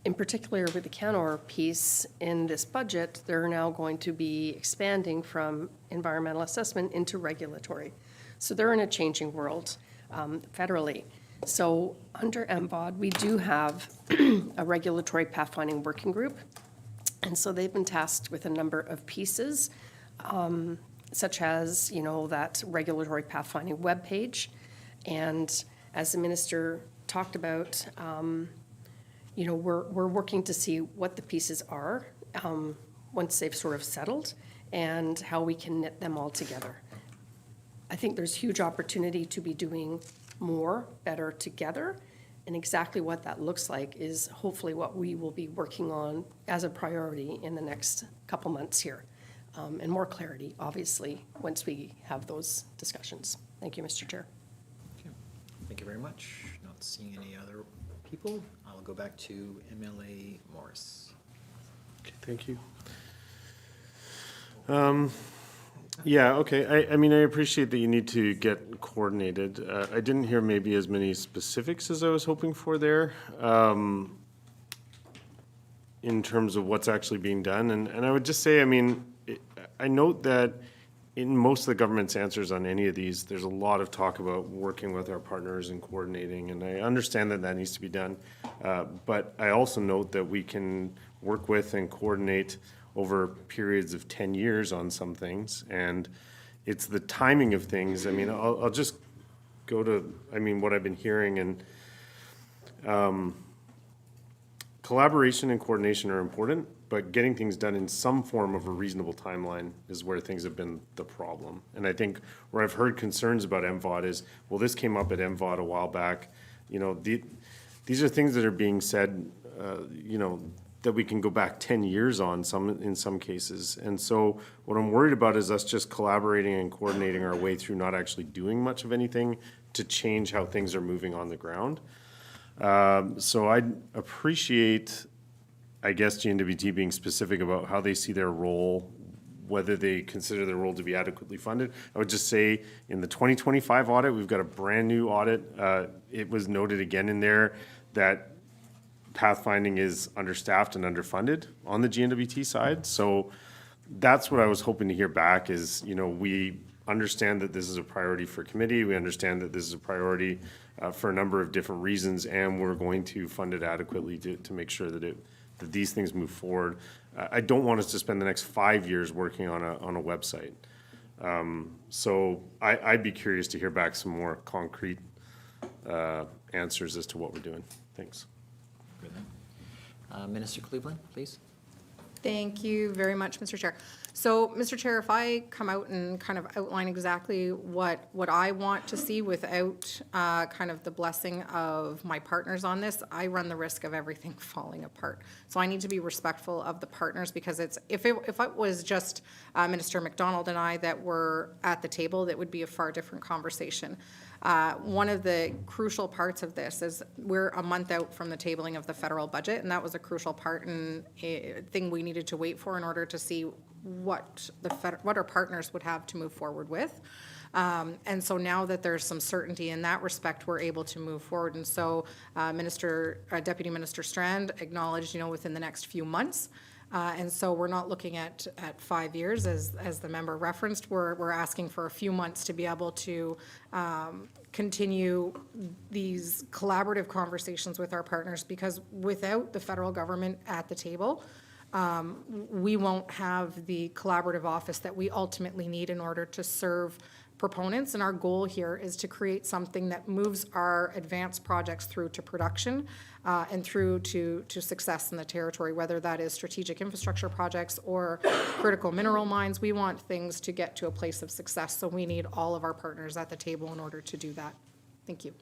in particular with the CANOR piece in this budget, they're now going to be expanding from environmental assessment into regulatory. So they're in a changing world federally. So under MVOD, we do have a regulatory pathfinding working group. And so they've been tasked with a number of pieces, such as, that regulatory pathfinding webpage. And as the minister talked about, we're working to see what the pieces are once they've sort of settled and how we can knit them all together. I think there's huge opportunity to be doing more, better together. And exactly what that looks like is hopefully what we will be working on as a priority in the next couple months here. And more clarity, obviously, once we have those discussions. Thank you, Mr. Chair. Okay. Thank you very much. Not seeing any other people. I'll go back to MLA Morris. Okay, thank you. Yeah, okay. I mean, I appreciate that you need to get coordinated. I didn't hear maybe as many specifics as I was hoping for there in terms of what's actually being done. And I would just say, I note that in most of the government's answers on any of these, there's a lot of talk about working with our partners and coordinating, and I understand that that needs to be done. But I also note that we can work with and coordinate over periods of 10 years on some things, and it's the timing of things. I'll just go to, what I've been hearing, and collaboration and coordination are important, but getting things done in some form of a reasonable timeline is where things have been the problem. And I think where I've heard concerns about MVOD is, well, this came up at MVOD a while back. You know, these are things that are being said, you know, that we can go back 10 years on in some cases. And so what I'm worried about is us just collaborating and coordinating our way through not actually doing much of anything to change how things are moving on the ground. So I'd appreciate, I guess, GNWT being specific about how they see their role, whether they consider their role to be adequately funded. I would just say in the 2025 audit, we've got a brand new audit. It was noted again in there that pathfinding is understaffed and underfunded on the GNWT side. So that's what I was hoping to hear back is, you know, we understand that this is a priority for committee. We understand that this is a priority for a number of different reasons, and we're going to fund it adequately to make sure that that these things move forward. I don't want us to spend the next 5 years working on a website. So I'd be curious to hear back some more concrete answers as to what we're doing. Thanks. Minister Cleveland, please. Thank you very much, Mr. Chair. So, Mr. Chair, if I come out and kind of outline exactly what I want to see without kind of the blessing of my partners on this, I run the risk of everything falling apart. So I need to be respectful of the partners, because if it was just Minister Macdonald and I that were at the table, that would be a far different conversation. One of the crucial parts of this is we're a month out from the tabling of the federal budget, and that was a crucial part and a thing we needed to wait for in order to see what our partners would have to move forward with. And so now that there's some certainty in that respect, we're able to move forward. And so Deputy Minister Strand acknowledged, you know, within the next few months. And so we're not looking at 5 years as the member referenced. We're asking for a few months to be able to continue these collaborative conversations with our partners, because without the federal government at the table, we won't have the collaborative office that we ultimately need in order to serve proponents. And our goal here is to create something that moves our advanced projects through to production and through to success in the territory, whether that is strategic infrastructure projects or critical mineral mines. We want things to get to a place of success, so we need all of our partners at the table in order to do that. Thank you.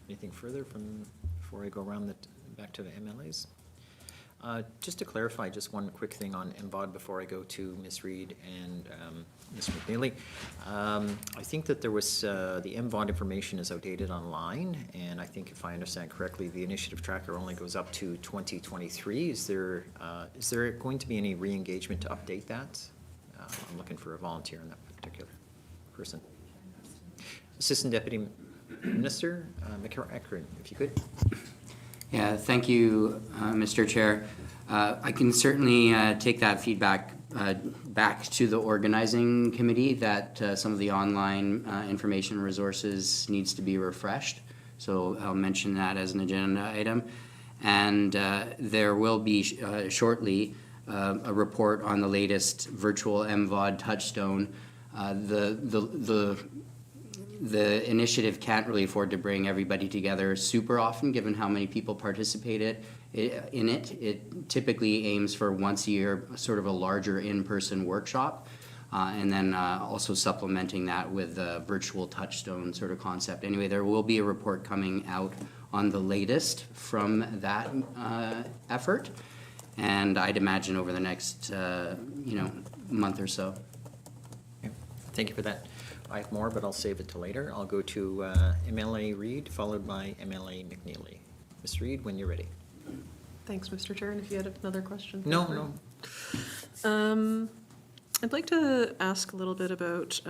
Anything further before I go around back to the MLAs? Just to clarify, just one quick thing on MVOD before I go to Ms. Reid and Mr. McNeely. I think that there was, the MVOD information is outdated online, and I think if I understand correctly, the initiative tracker only goes up to 2023. Is there going to be any re-engagement to update that? I'm looking for a volunteer on that particular person. Assistant Deputy Minister McEachran, if you could. Yeah, thank you, Mr. Chair. I can certainly take that feedback back to the organizing committee that some of the online information resources needs to be refreshed. So I'll mention that as an agenda item. And there will be shortly a report on the latest virtual MVOD touchstone. The initiative can't really afford to bring everybody together super often, given how many people participate in it. It typically aims for once a year, sort of a larger in-person workshop, and then also supplementing that with a virtual touchstone sort of concept. Anyway, there will be a report coming out on the latest from that effort, and I'd imagine over the next month or so. Okay. Thank you for that. I have more, but I'll save it till later. I'll go to MLA Reid, followed by MLA McNeely. Ms. Reid, when you're ready. Thanks, Mr. Chair, and if you had another question. No. I'd like to ask a little bit about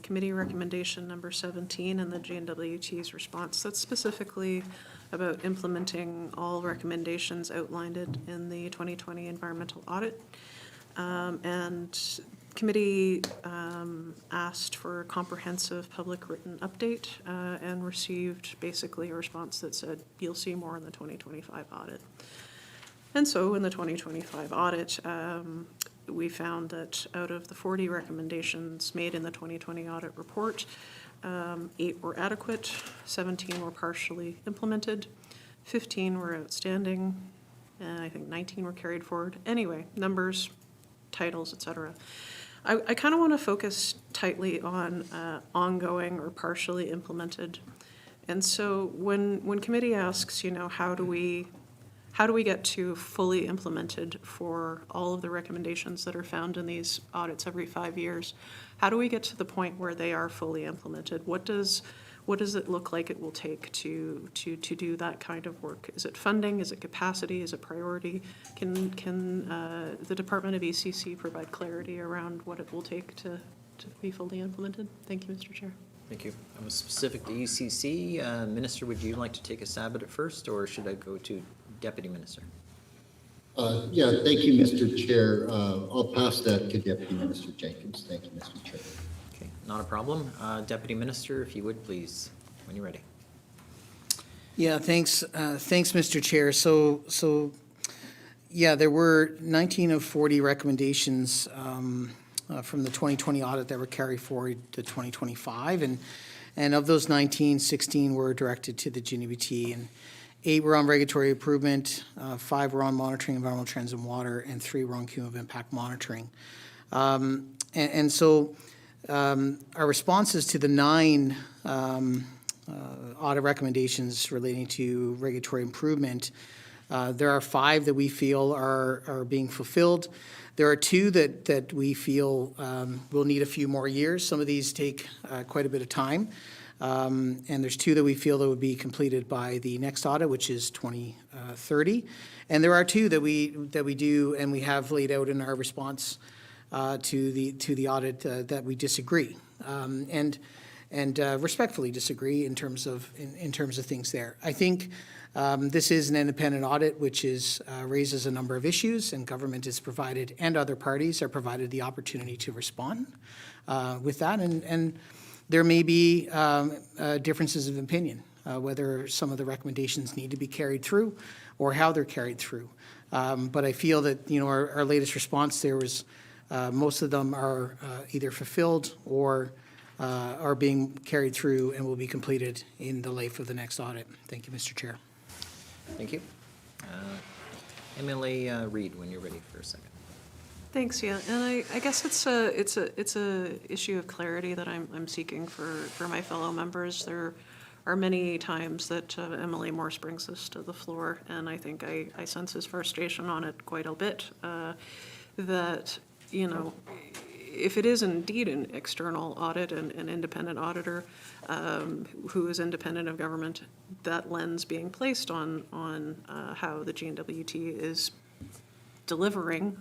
committee recommendation number 17 and the GNWT's response. That's specifically about implementing all recommendations outlined in the 2020 environmental audit. And committee asked for a comprehensive public written update and received basically a response that said, you'll see more in the 2025 audit. And so in the 2025 audit, we found that out of the 40 recommendations made in the 2020 audit report, 8 were adequate, 17 were partially implemented, 15 were outstanding, and I think 19 were carried forward. Anyway, numbers, titles, et cetera. I kind of want to focus tightly on ongoing or partially implemented. And so when committee asks, how do we get to fully implemented for all of the recommendations that are found in these audits every 5 years? How do we get to the point where they are fully implemented? What does it look like it will take to do that kind of work? Is it funding? Is it capacity? Is it priority? Can the Department of ECC provide clarity around what it will take to be fully implemented? Thank you, Mr. Chair. Thank you. Specific to ECC, Minister, would you like to take a stab at it first, or should I go to Deputy Minister? Yeah, thank you, Mr. Chair. I'll pass that to Deputy Minister Jenkins. Thank you, Mr. Chair. Okay, not a problem. Deputy Minister, if you would, please, when you're ready. Yeah, thanks, Mr. Chair. So, yeah, there were 19 of 40 recommendations from the 2020 audit that were carried forward to 2025. And of those 19, 16 were directed to the GNWT, and 8 were on regulatory improvement, 5 were on monitoring environmental trends in water, and 3 were on cumulative impact monitoring. So our responses to the 9 audit recommendations relating to regulatory improvement, there are 5 that we feel are being fulfilled. There are 2 that we feel will need a few more years. Some of these take quite a bit of time. And there's 2 that we feel that would be completed by the next audit, which is 2030. And there are 2 that we do and we have laid out in our response to the audit that we disagree and respectfully disagree in terms of things there. I think this is an independent audit, which raises a number of issues, and government is provided, and other parties are provided the opportunity to respond with that. And there may be differences of opinion, whether some of the recommendations need to be carried through or how they're carried through. But I feel that, our latest response there was most of them are either fulfilled or are being carried through and will be completed in the life of the next audit. Thank you, Mr. Chair. Thank you. MLA Reid, when you're ready for a second. Thanks, yeah, and I guess it's a issue of clarity that I'm seeking for my fellow members. There are many times that MLA Morse brings this to the floor, and I think I sense his frustration on it quite a bit. That, if it is indeed an external audit and an independent auditor who is independent of government, that lens being placed on how the GNWT is delivering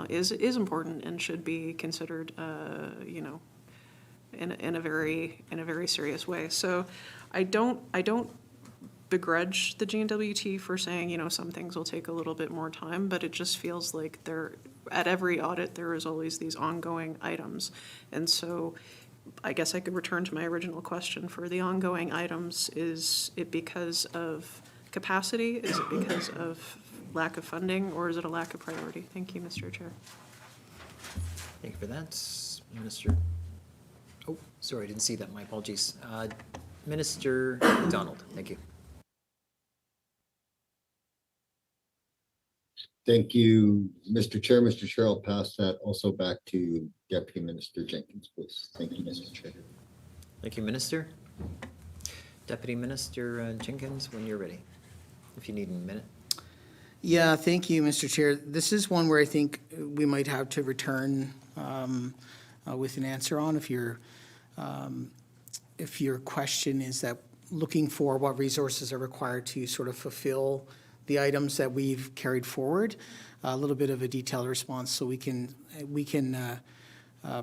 is important and should be considered, in a very serious way. So I don't begrudge the GNWT for saying, some things will take a little bit more time, but it just feels like at every audit, there is always these ongoing items. And so I guess I could return to my original question for the ongoing items. Is it because of capacity? Is it because of lack of funding, or is it a lack of priority? Thank you, Mr. Chair. Thank you for that. Minister, oh, sorry, I didn't see that. My apologies. Minister Macdonald, thank you. Thank you, Mr. Chair. Mr. Chair, I'll pass that also back to Deputy Minister Jenkins, please. Thank you, Mr. Chair. Thank you, Minister. Deputy Minister Jenkins, when you're ready, if you need a minute. Yeah, thank you, Mr. Chair. This is one where I think we might have to return with an answer on. If your question is that looking for what resources are required to sort of fulfill the items that we've carried forward, a little bit of a detailed response, so we can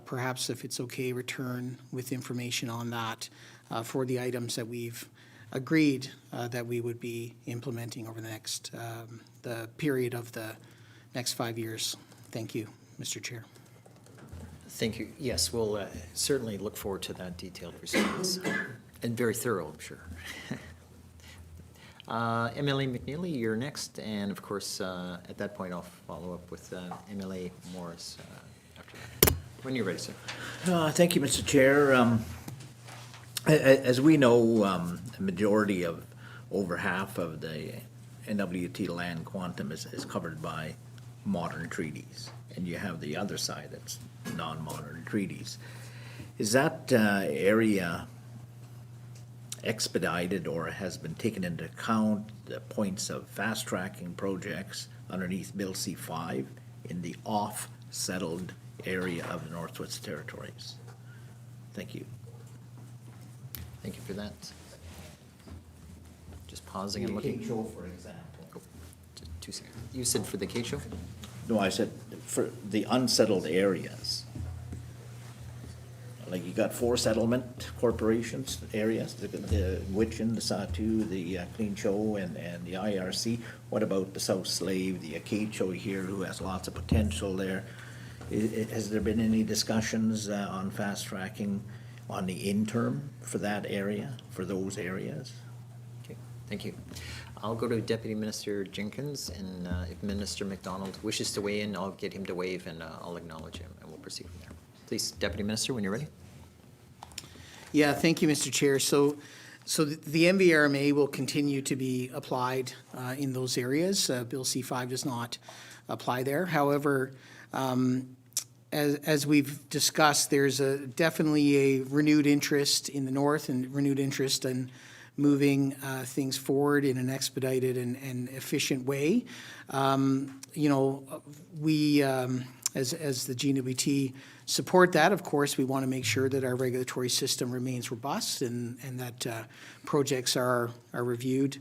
perhaps, if it's okay, return with information on that for the items that we've agreed that we would be implementing over the next the period of the next 5 years. Thank you, Mr. Chair. Thank you. Yes, we'll certainly look forward to that detailed response, and very thorough, I'm sure. MLA McNeely, you're next, and of course, at that point, I'll follow up with MLA Morris after that. When you're ready, sir. Thank you, Mr. Chair. As we know, a majority of, over half of the NWT land quantum is covered by modern treaties, and you have the other side that's non-modern treaties. Is that area expedited or has been taken into account, the points of fast-tracking projects underneath Bill C-5 in the off-settled area of the Northwest Territories? Thank you. Thank you for that. Just pausing and looking. Show, for example. Just 2 seconds. You said for the K show? No, I said for the unsettled areas. Like you got 4 settlement corporations, areas, the Witchin, the Satu, the Clean Show, and the IRC. What about the South Slave, the Acacho here, who has lots of potential there? Has there been any discussions on fast tracking on the interim for that area, for those areas? Okay, thank you. I'll go to Deputy Minister Jenkins, and if Minister Macdonald wishes to weigh in, I'll get him to wave, and I'll acknowledge him, and we'll proceed from there. Please, Deputy Minister, when you're ready. Yeah, thank you, Mr. Chair. So the MVRMA will continue to be applied in those areas. Bill C-5 does not apply there. However, as we've discussed, there's definitely a renewed interest in the north and renewed interest in moving things forward in an expedited and efficient way. You know, we, as the GNWT, support that. Of course, we want to make sure that our regulatory system remains robust and that projects are reviewed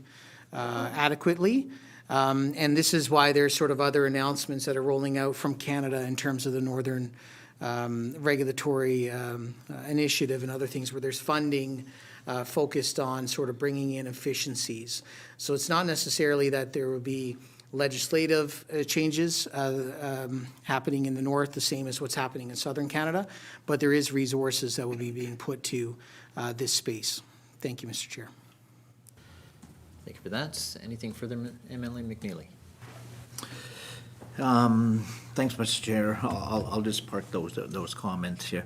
adequately. And this is why there's sort of other announcements that are rolling out from Canada in terms of the Northern Regulatory Initiative and other things where there's funding focused on sort of bringing in efficiencies. So it's not necessarily that there will be legislative changes happening in the north, the same as what's happening in southern Canada, but there is resources that will be being put to this space. Thank you, Mr. Chair. Thank you for that. Anything further, MLA McNeely? Thanks, Mr. Chair. I'll just park those comments here.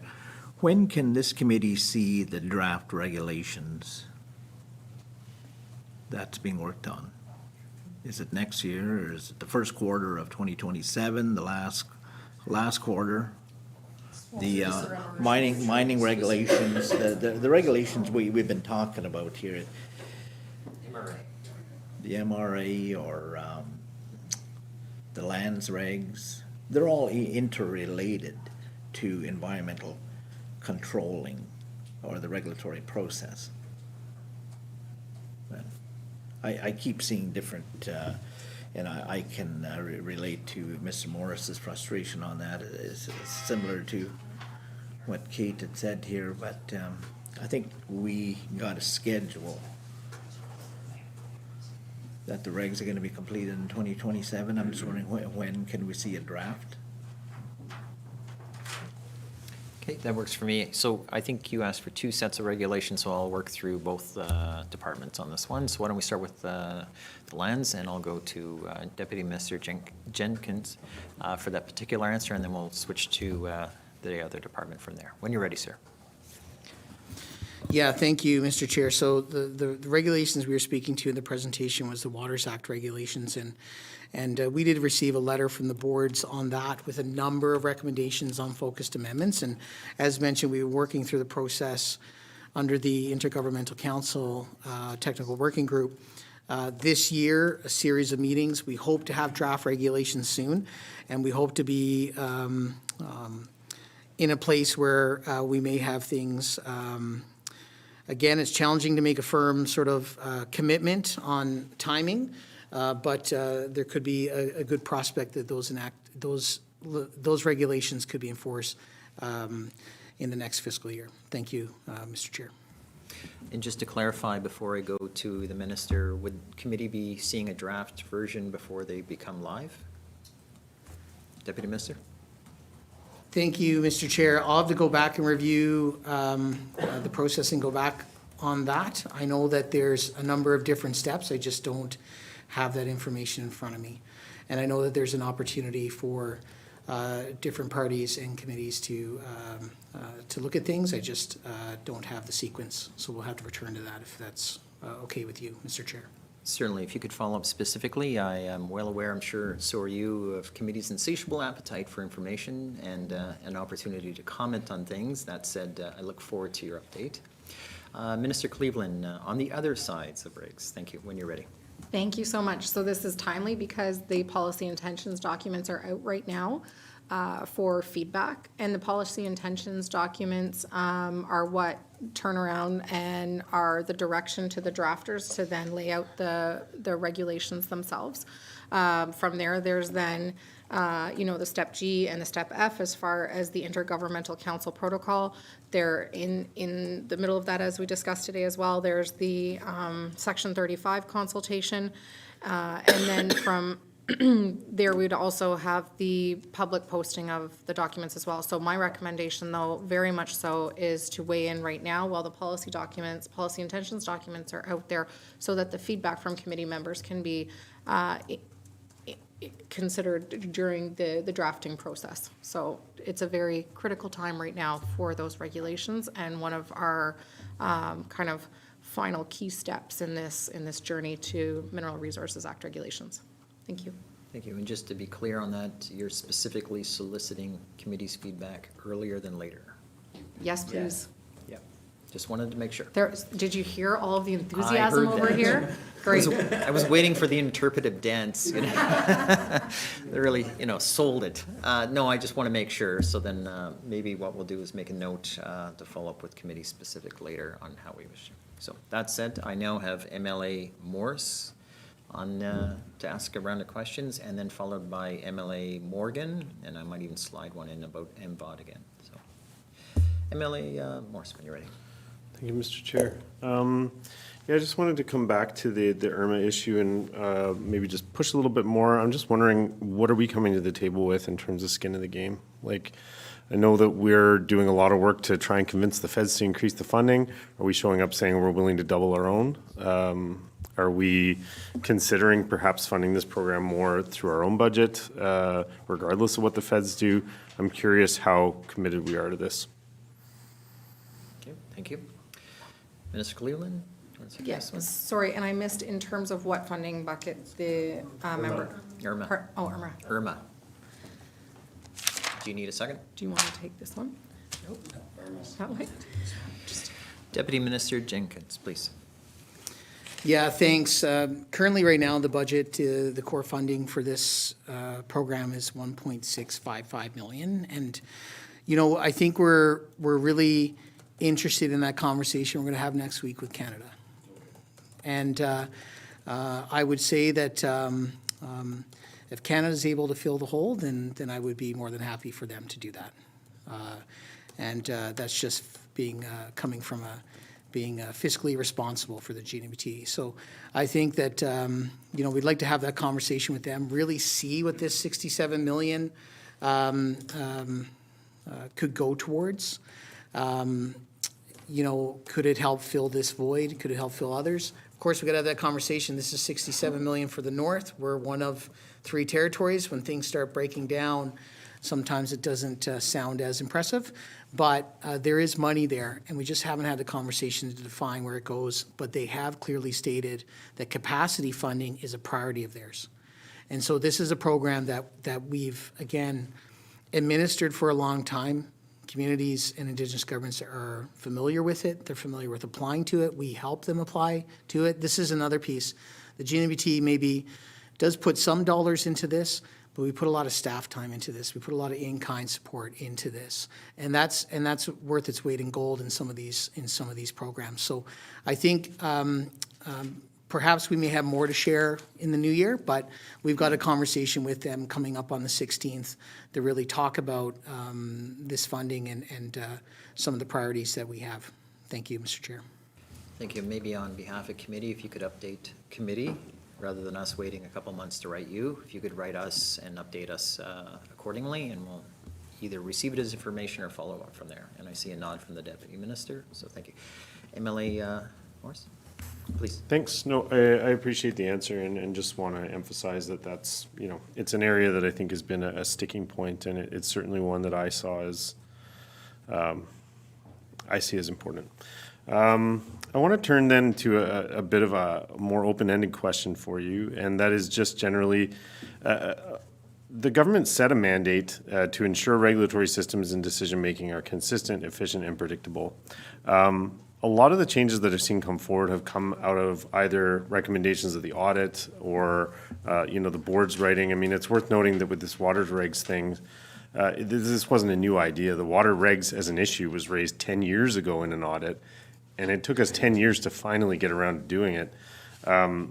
When can this committee see the draft regulations that's being worked on? Is it next year, or is it the first quarter of 2027, the last quarter? The mining regulations, the regulations we've been talking about here. MRA. The MRA or the lands regs, they're all interrelated to environmental controlling or the regulatory process. I keep seeing different, and I can relate to Mr. Morris's frustration on that. It's similar to what Kate had said here, but I think we got a schedule that the regs are going to be completed in 2027. I'm just wondering when can we see a draft? Okay, that works for me. So I think you asked for 2 sets of regulations, so I'll work through both departments on this one. So why don't we start with the lands, and I'll go to Deputy Minister Jenkins for that particular answer, and then we'll switch to the other department from there. When you're ready, sir. Yeah, thank you, Mr. Chair. So the regulations we were speaking to in the presentation was the Waters Act regulations, and we did receive a letter from the boards on that with a number of recommendations on focused amendments. And as mentioned, we were working through the process under the Intergovernmental Council Technical Working Group. This year, a series of meetings. We hope to have draft regulations soon, and we hope to be in a place where we may have things. Again, it's challenging to make a firm sort of commitment on timing, but there could be a good prospect that those regulations could be enforced in the next fiscal year. Thank you, Mr. Chair. And just to clarify, before I go to the minister, would committee be seeing a draft version before they become live? Deputy Minister? Thank you, Mr. Chair. I'll have to go back and review the process and go back on that. I know that there's a number of different steps. I just don't have that information in front of me. And I know that there's an opportunity for different parties and committees to look at things. I just don't have the sequence. So we'll have to return to that if that's okay with you, Mr. Chair. Certainly, if you could follow up specifically, I am well aware, I'm sure so are you, of committee's insatiable appetite for information and an opportunity to comment on things. That said, I look forward to your update. Minister Cleveland, on the other sides of regs, thank you, when you're ready. Thank you so much. So this is timely because the policy intentions documents are out right now for feedback. And the policy intentions documents are what turn around and are the direction to the drafters to then lay out the regulations themselves. From there, there's then, the step G and the step F as far as the Intergovernmental Council Protocol. They're in the middle of that, as we discussed today as well. There's the Section 35 consultation. And then from there, we'd also have the public posting of the documents as well. So my recommendation, though, very much so, is to weigh in right now while the policy intentions documents are out there so that the feedback from committee members can be considered during the drafting process. So it's a very critical time right now for those regulations and one of our kind of final key steps in this journey to Mineral Resources Act regulations. Thank you. Thank you. And just to be clear on that, you're specifically soliciting committee's feedback earlier than later? Yes, please. Yeah. Just wanted to make sure. Did you hear all of the enthusiasm over here? Great. I was waiting for the interpretive dance. They really, sold it. No, I just want to make sure. So then maybe what we'll do is make a note to follow up with committee specific later on how we wish. So that said, I now have MLA Morse on to ask a round of questions, and then followed by MLA Morgan, and I might even slide one in about MVOD again. So, MLA Morse, when you're ready. Thank you, Mr. Chair. I just wanted to come back to the IRMA issue and maybe just push a little bit more. I'm just wondering, what are we coming to the table with in terms of skin in the game? Like, I know that we're doing a lot of work to try and convince the feds to increase the funding. Are we showing up saying we're willing to double our own? Are we considering perhaps funding this program more through our own budget, regardless of what the feds do? I'm curious how committed we are to this. Okay, thank you. Minister Cleveland? Yes, sorry, and I missed in terms of what funding bucket the member. IRMA. IRMA. IRMA. Do you need a second? Do you want to take this one? Nope. That way? Deputy Minister Jenkins, please. Yeah, thanks. Currently, right now, the budget, the core funding for this program is $1.655 million. And, I think we're really interested in that conversation we're going to have next week with Canada. And I would say that if Canada's able to fill the hole, then I would be more than happy for them to do that. And that's just coming from being fiscally responsible for the GNWT. So I think that, we'd like to have that conversation with them, really see what this $67 million could go towards. Could it help fill this void? Could it help fill others? Of course, we got to have that conversation. This is $67 million for the North. We're one of 3 territories. When things start breaking down, sometimes it doesn't sound as impressive, but there is money there, and we just haven't had the conversation to define where it goes. But they have clearly stated that capacity funding is a priority of theirs. And so this is a program that we've, again, administered for a long time. Communities and Indigenous governments are familiar with it. They're familiar with applying to it. We help them apply to it. This is another piece. The GNWT maybe does put some dollars into this, but we put a lot of staff time into this. We put a lot of in-kind support into this, and that's worth its weight in gold in some of these programs. So I think perhaps we may have more to share in the new year, but we've got a conversation with them coming up on the 16th to really talk about this funding and some of the priorities that we have. Thank you, Mr. Chair. Thank you. Maybe on behalf of committee, if you could update committee, rather than us waiting a couple months to write you, if you could write us and update us accordingly, and we'll either receive it as information or follow up from there. And I see a nod from the Deputy Minister, so thank you. MLA Morris, please. Thanks. No, I appreciate the answer and just want to emphasize that that's, it's an area that I think has been a sticking point, and it's certainly one that I see as important. I want to turn then to a bit of a more open-ended question for you, and that is just generally, the government set a mandate to ensure regulatory systems and decision-making are consistent, efficient, and predictable. A lot of the changes that I've seen come forward have come out of either recommendations of the audit or, the board's writing. I mean, it's worth noting that with this water regs thing, this wasn't a new idea. The water regs as an issue was raised 10 years ago in an audit, and it took us 10 years to finally get around to doing it.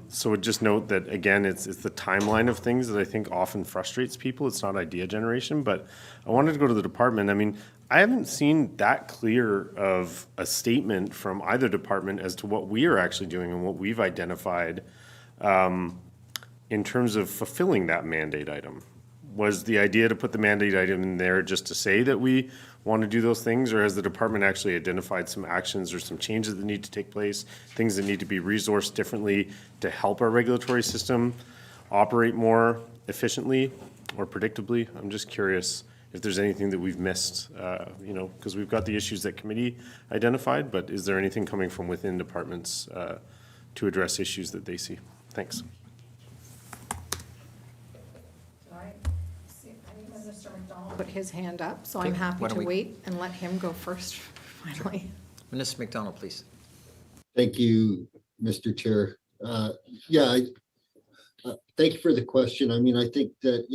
So would just note that, again, it's the timeline of things that I think often frustrates people. It's not idea generation, but I wanted to go to the department. I mean, I haven't seen that clear of a statement from either department as to what we are actually doing and what we've identified in terms of fulfilling that mandate item. Was the idea to put the mandate item in there just to say that we want to do those things, or has the department actually identified some actions or some changes that need to take place, things that need to be resourced differently to help our regulatory system operate more efficiently or predictably? I'm just curious if there's anything that we've missed, because we've got the issues that committee identified, but is there anything coming from within departments to address issues that they see? Thanks. Mr. McDonald put his hand up, so I'm Okay, happy why to don't we- wait and let him go first, finally. Minister Macdonald, please. Thank you, Mr. Chair. Thank you for the question. I mean, I think that,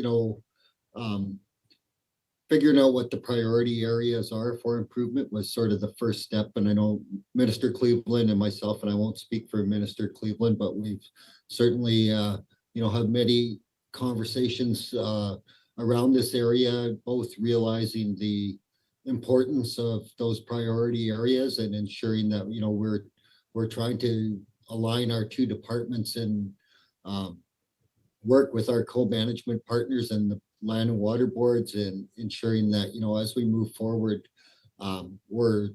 figuring out what the priority areas are for improvement was sort of the first step. And I know Minister Cleveland and myself, and I won't speak for Minister Cleveland, but we've certainly, had many conversations around this area, both realizing the importance of those priority areas and ensuring that, we're trying to align our two departments and work with our co-management partners and the land and water boards, and ensuring that, as we move forward, we're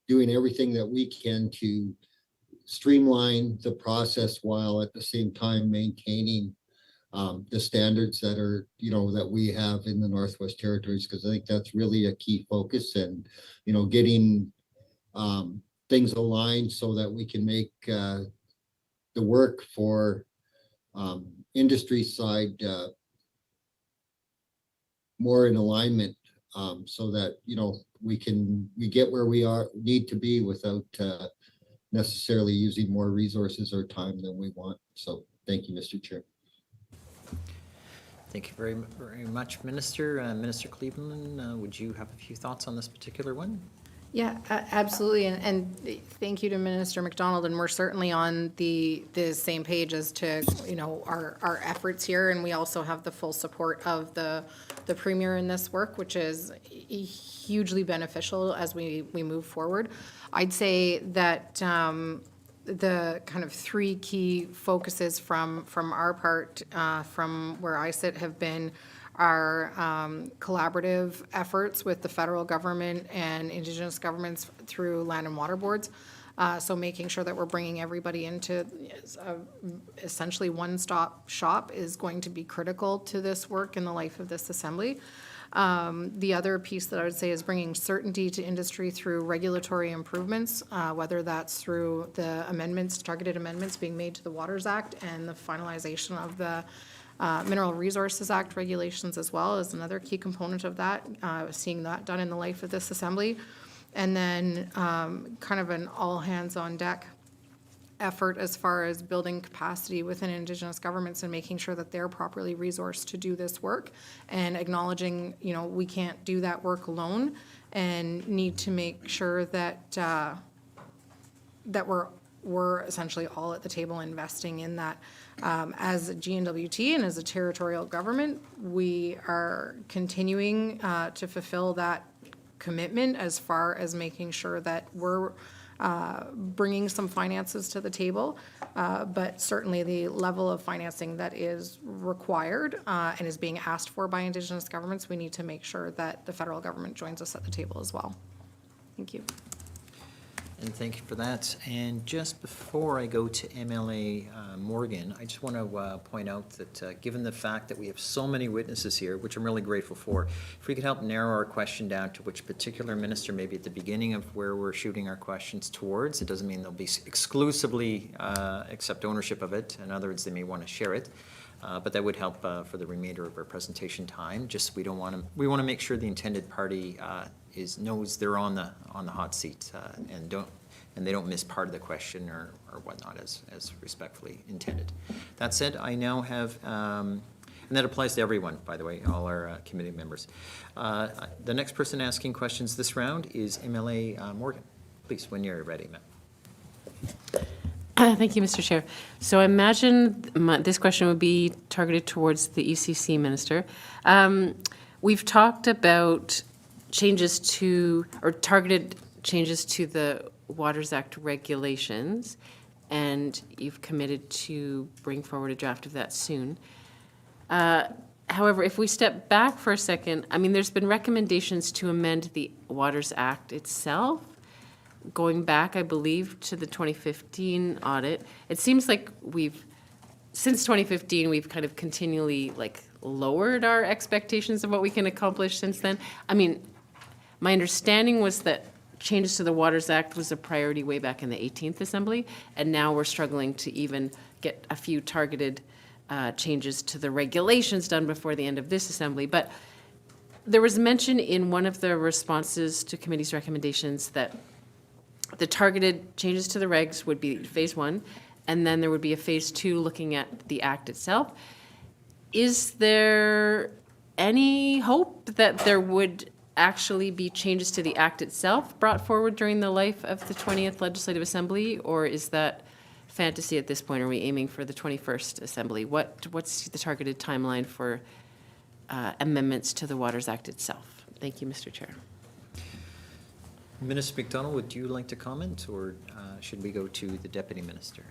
doing everything that we can to streamline the process while at the same time maintaining the standards that are, that we have in the Northwest Territories, because I think that's really a key focus, and, getting things aligned so that we can make the work for industry side more in alignment, so that, we get where we need to be without necessarily using more resources or time than we want. So thank you, Mr. Chair. Thank you very, very much, Minister. Minister Cleveland, would you have a few thoughts on this particular one? Yeah, absolutely, and thank you to Minister Macdonald, and we're certainly on the same page as to, our efforts here, and we also have the full support of the Premier in this work, which is hugely beneficial as we move forward. I'd say that the kind of three key focuses from our part, from where I sit, have been our collaborative efforts with the federal government and Indigenous governments through land and water boards. So making sure that we're bringing everybody into essentially one-stop shop is going to be critical to this work and the life of this assembly. The other piece that I would say is bringing certainty to industry through regulatory improvements, whether that's through the amendments, targeted amendments being made to the Waters Act and the finalization of the Mineral Resources Act regulations as well is another key component of that, seeing that done in the life of this assembly. And then kind of an all-hands-on-deck effort as far as building capacity within Indigenous governments and making sure that they're properly resourced to do this work, and acknowledging, we can't do that work alone, and need to make sure that that we're essentially all at the table investing in that. As a GNWT and as a territorial government, we are continuing to fulfill that commitment as far as making sure that we're bringing some finances to the table, but certainly the level of financing that is required and is being asked for by Indigenous governments, we need to make sure that the federal government joins us at the table as well. Thank you. And thank you for that. And just before I go to MLA Morgan, I just want to point out that given the fact that we have so many witnesses here, which I'm really grateful for, if we could help narrow our question down to which particular minister, maybe at the beginning of where we're shooting our questions towards. It doesn't mean they'll be exclusively accept ownership of it. In other words, they may want to share it. But that would help for the remainder of our presentation time. Just we want to make sure the intended party knows they're on the hot seat and they don't miss part of the question or whatnot as respectfully intended. That said, I now have and that applies to everyone, by the way, all our committee members. The next person asking questions this round is MLA Morgan. Please, when you're ready, ma'am. Thank you, Mr. Chair. So I imagine this question would be targeted towards the ECC minister. We've talked about changes to, or targeted changes to the Waters Act regulations, and you've committed to bring forward a draft of that soon. However, if we step back for a second, I mean, there's been recommendations to amend the Waters Act itself, going back, I believe, to the 2015 audit. It seems like since 2015, we've kind of continually lowered our expectations of what we can accomplish since then. I mean, my understanding was that changes to the Waters Act was a priority way back in the 18th Assembly, and now we're struggling to even get a few targeted changes to the regulations done before the end of this Assembly. But there was mention in one of the responses to committee's recommendations that the targeted changes to the regs would be phase 1, and then there would be a phase 2 looking at the act itself. Is there any hope that there would actually be changes to the act itself brought forward during the life of the 20th Legislative Assembly, or is that fantasy at this point? Are we aiming for the 21st Assembly? What's the targeted timeline for amendments to the Waters Act itself? Thank you, Mr. Chair. Minister Macdonald, would you like to comment, or should we go to the Deputy Minister?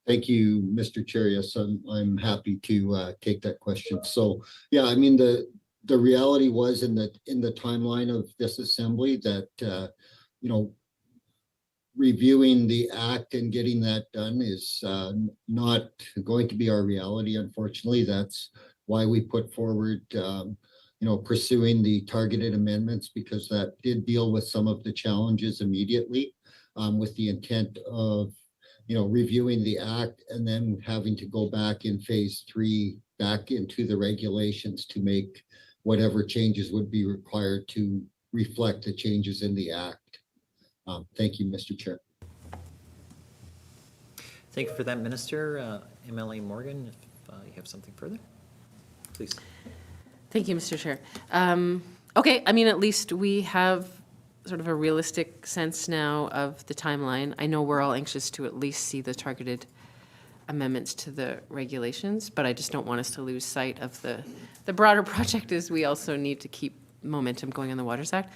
Thank you, Mr. Chair. Yes, I'm happy to take that question. So, yeah, I mean, the reality was in the timeline of this assembly that reviewing the act and getting that done is not going to be our reality. Unfortunately, that's why we put forward pursuing the targeted amendments, because that did deal with some of the challenges immediately, with the intent of reviewing the act and then having to go back in phase 3 back into the regulations to make whatever changes would be required to reflect the changes in the act. Thank you, Mr. Chair. Thank you for that, Minister. MLA Morgan, if you have something further, please. Thank you, Mr. Chair. Okay, I mean, at least we have sort of a realistic sense now of the timeline. I know we're all anxious to at least see the targeted amendments to the regulations, but I just don't want us to lose sight of the broader project, as we also need to keep momentum going on the Waters Act.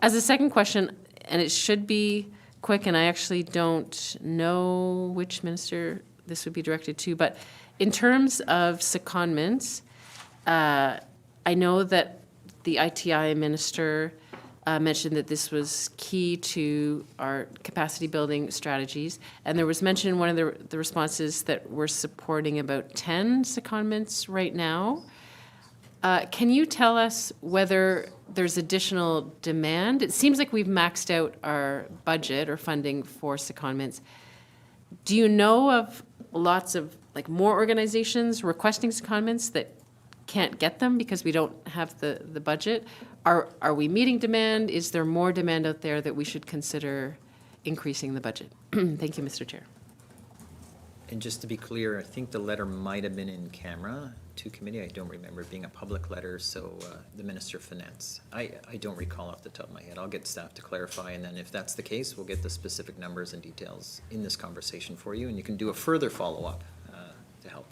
As a second question, and it should be quick, and I actually don't know which minister this would be directed to, but in terms of secondments, I know that the ITI minister mentioned that this was key to our capacity building strategies, and there was mention in one of the responses that we're supporting about 10 secondments right now. Can you tell us whether there's additional demand? It seems like we've maxed out our budget or funding for secondments. Do you know of lots of more organizations requesting secondments that can't get them because we don't have the budget? Are we meeting demand? Is there more demand out there that we should consider increasing the budget? Thank you, Mr. Chair. And just to be clear, I think the letter might have been in camera to committee. I don't remember it being a public letter, so the Minister of Finance. I don't recall off the top of my head. I'll get staff to clarify, and then if that's the case, we'll get the specific numbers and details in this conversation for you, and you can do a further follow-up to help.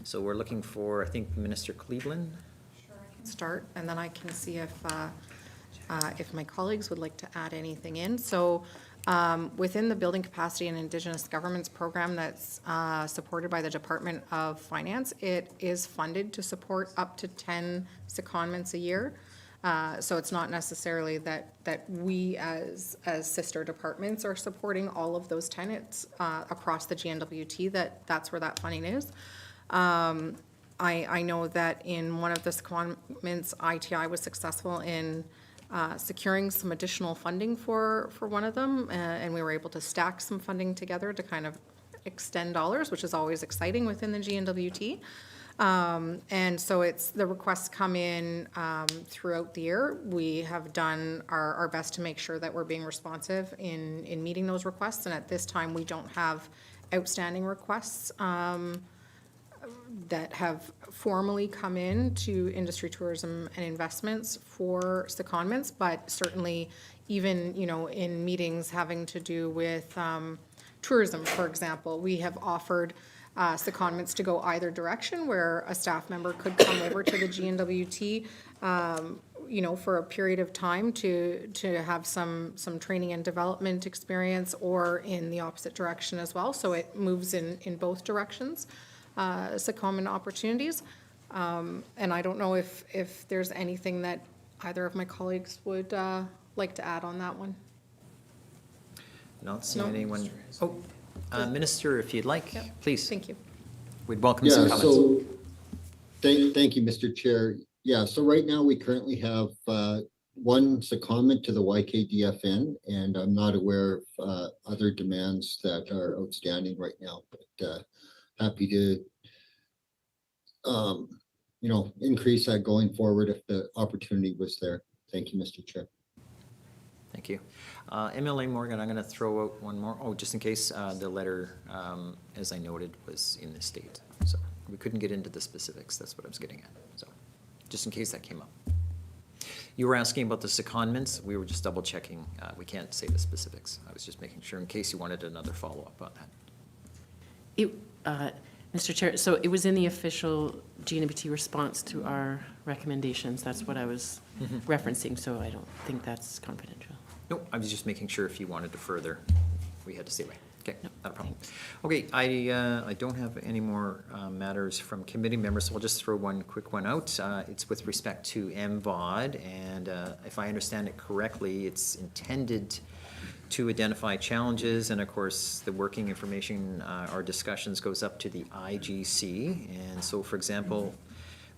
So we're looking for, I think, Minister Cleveland. Sure, I can start, and then I can see if my colleagues would like to add anything in. So within the Building Capacity and Indigenous Governments program that's supported by the Department of Finance, it is funded to support up to 10 secondments a year. So it's not necessarily that we as sister departments are supporting all of those tenants across the GNWT, that's where that funding is. I know that in one of the secondments, ITI was successful in securing some additional funding for one of them, and we were able to stack some funding together to kind of extend dollars, which is always exciting within the GNWT. And so the requests come in throughout the year. We have done our best to make sure that we're being responsive in meeting those requests, and at this time, we don't have outstanding requests that have formally come in to industry, tourism, and investments for secondments, but certainly even, in meetings having to do with tourism, for example, we have offered secondments to go either direction, where a staff member could come over to the GNWT, for a period of time to have some training and development experience, or in the opposite direction as well. So it moves in both directions, secondment opportunities. And I don't know if there's anything that either of my colleagues would like to add on that one. Not seeing No. anyone. Oh, Minister, if you'd like, Yeah. please. Thank you. We'd welcome some Yeah, comments. so, thank you, Mr. Chair. Yeah, so right now we currently have one secondment to the YKDFN, and I'm not aware of other demands that are outstanding right now, but happy to, increase that going forward if the opportunity was there. Thank you, Mr. Chair. Thank you. MLA Morgan, I'm going to throw out one more. Oh, just in case the letter, as I noted, was in the state. So we couldn't get into the specifics. That's what I was getting at. So just in case that came up. You were asking about the secondments. We were just double checking. We can't say the specifics. I was just making sure in case you wanted another follow-up on that. Mr. Chair, so it was in the official GNWT response to our recommendations. That's what I was referencing, so I don't think that's confidential. Nope, I was just making sure if you wanted to further, we had to stay away. Okay, No, not a problem. Okay, I don't have any more matters from committee members, so I'll just throw one quick one out. It's with respect to MVOD, and if I understand it correctly, it's intended to identify challenges, and of course, the working information or discussions goes up to the IGC. And so, for example,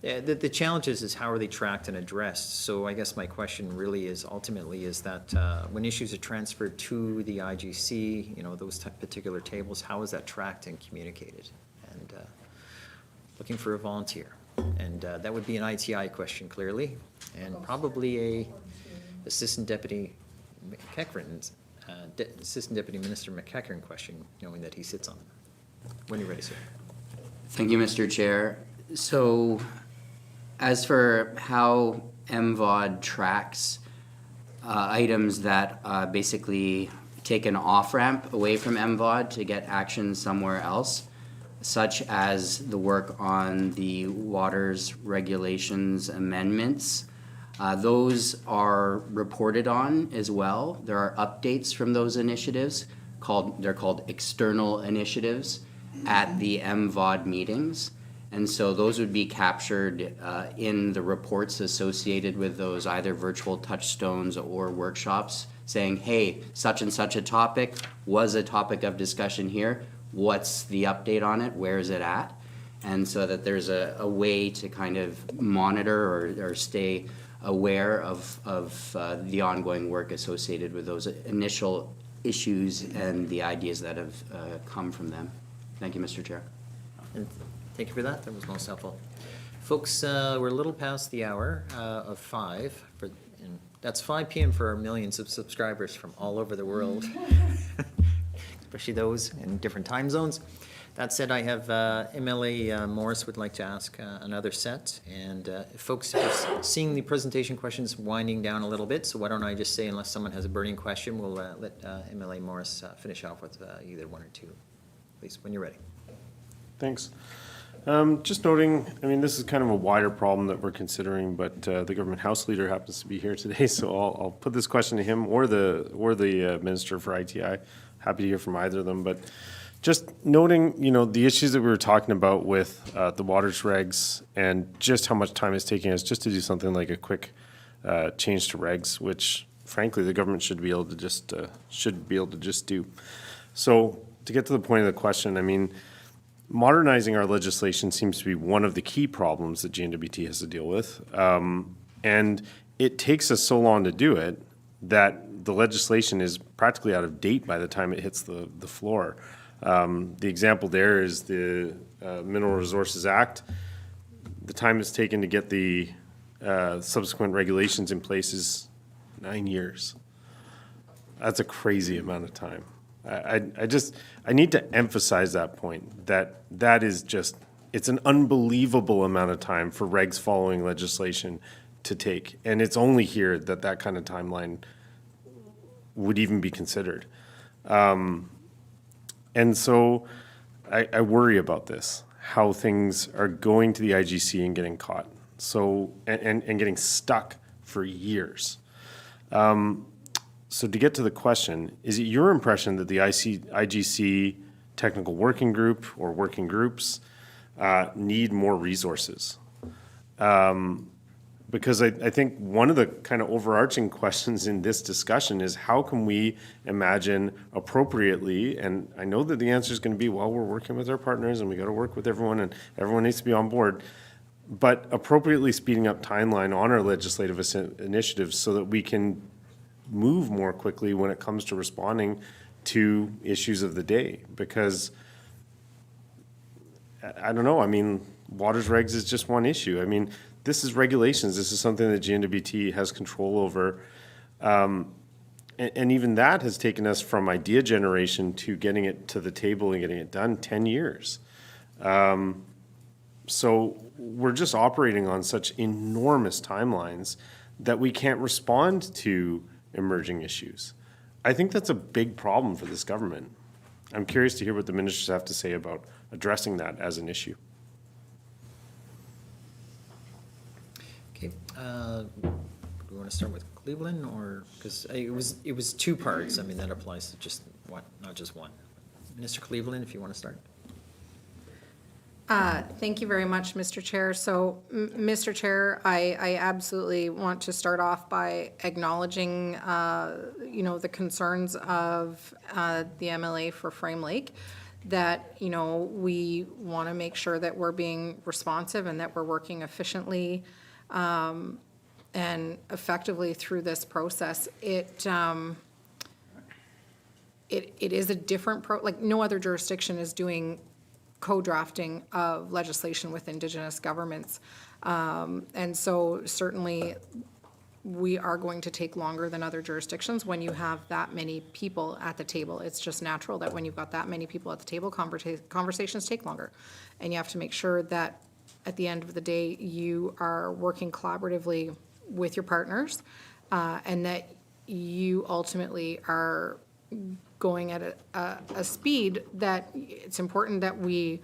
the challenges is how are they tracked and addressed? So I guess my question really is ultimately is that when issues are transferred to the IGC, those particular tables, how is that tracked and communicated? And looking for a volunteer. And that would be an ITI question, clearly, and probably a Assistant Deputy McEachran, Assistant Deputy Minister McEachran question, knowing that he sits on them. When you're ready, sir. Thank you, Mr. Chair. So, as for how MVOD tracks items that basically take an off-ramp away from MVOD to get action somewhere else, such as the work on the waters regulations amendments, those are reported on as well. There are updates from those initiatives they're called external initiatives at the MVOD meetings. And so those would be captured in the reports associated with those either virtual touchstones or workshops saying, hey, such and such a topic was a topic of discussion here. What's the update on it? Where is it at? And so that there's a way to kind of monitor or stay aware of the ongoing work associated with those initial issues and the ideas that have come from them. Thank you, Mr. Chair. And thank you for that. That was most helpful. Folks, we're a little past the hour of 5. And that's 5 p.m. for our millions of subscribers from all over the world, especially those in different time zones. That said, I have MLA Morris would like to ask another set. And folks, are seeing the presentation questions winding down a little bit, so why don't I just say, unless someone has a burning question, we'll let MLA Morris finish off with either one or two. Please, when you're ready. Thanks. Just noting, this is kind of a wider problem that we're considering, but the government house leader happens to be here today, so I'll put this question to him or the Minister for ITI. Happy to hear from either of them, but just noting, the issues that we were talking about with the waters regs and just how much time it's taking us just to do something like a quick change to regs, which frankly, the government should be able to just do. So to get to the point of the question, I mean, modernizing our legislation seems to be one of the key problems that GNWT has to deal with. And it takes us so long to do it that the legislation is practically out of date by the time it hits the floor. The example there is the Mineral Resources Act. The time it's taken to get the subsequent regulations in place is 9 years. That's a crazy amount of time. I need to emphasize that point, that is just, it's an unbelievable amount of time for regs following legislation to take. And it's only here that that kind of timeline would even be considered. And so I worry about this, how things are going to the IGC and getting caught. So, and getting stuck for years. So to get to the question, is it your impression that the IGC technical working group or working groups need more resources? Because I think one of the kind of overarching questions in this discussion is how can we imagine appropriately, and I know that the answer is going to be, well, we're working with our partners and we got to work with everyone and everyone needs to be on board, but appropriately speeding up timeline on our legislative initiatives so that we can move more quickly when it comes to responding to issues of the day. Because I don't know, I mean, waters regs is just one issue. I mean, this is regulations. This is something that GNWT has control over. And even that has taken us from idea generation to getting it to the table and getting it done 10 years. So we're just operating on such enormous timelines that we can't respond to emerging issues. I think that's a big problem for this government. I'm curious to hear what the ministers have to say about addressing that as an issue. Okay, do we want to start with Cleveland, or, because it was two parts, I mean, that applies to just one, not just one. Mr. Cleveland, if you want to start. Thank you very much, Mr. Chair. So, Mr. Chair, I absolutely want to start off by acknowledging, the concerns of the MLA for Frame Lake, that, we want to make sure that we're being responsive and that we're working efficiently and effectively through this process. It is a different, like no other jurisdiction is doing co-drafting of legislation with Indigenous governments. And so certainly we are going to take longer than other jurisdictions when you have that many people at the table. It's just natural that when you've got that many people at the table, conversations take longer. And you have to make sure that at the end of the day, you are working collaboratively with your partners and that you ultimately are going at a speed that it's important that we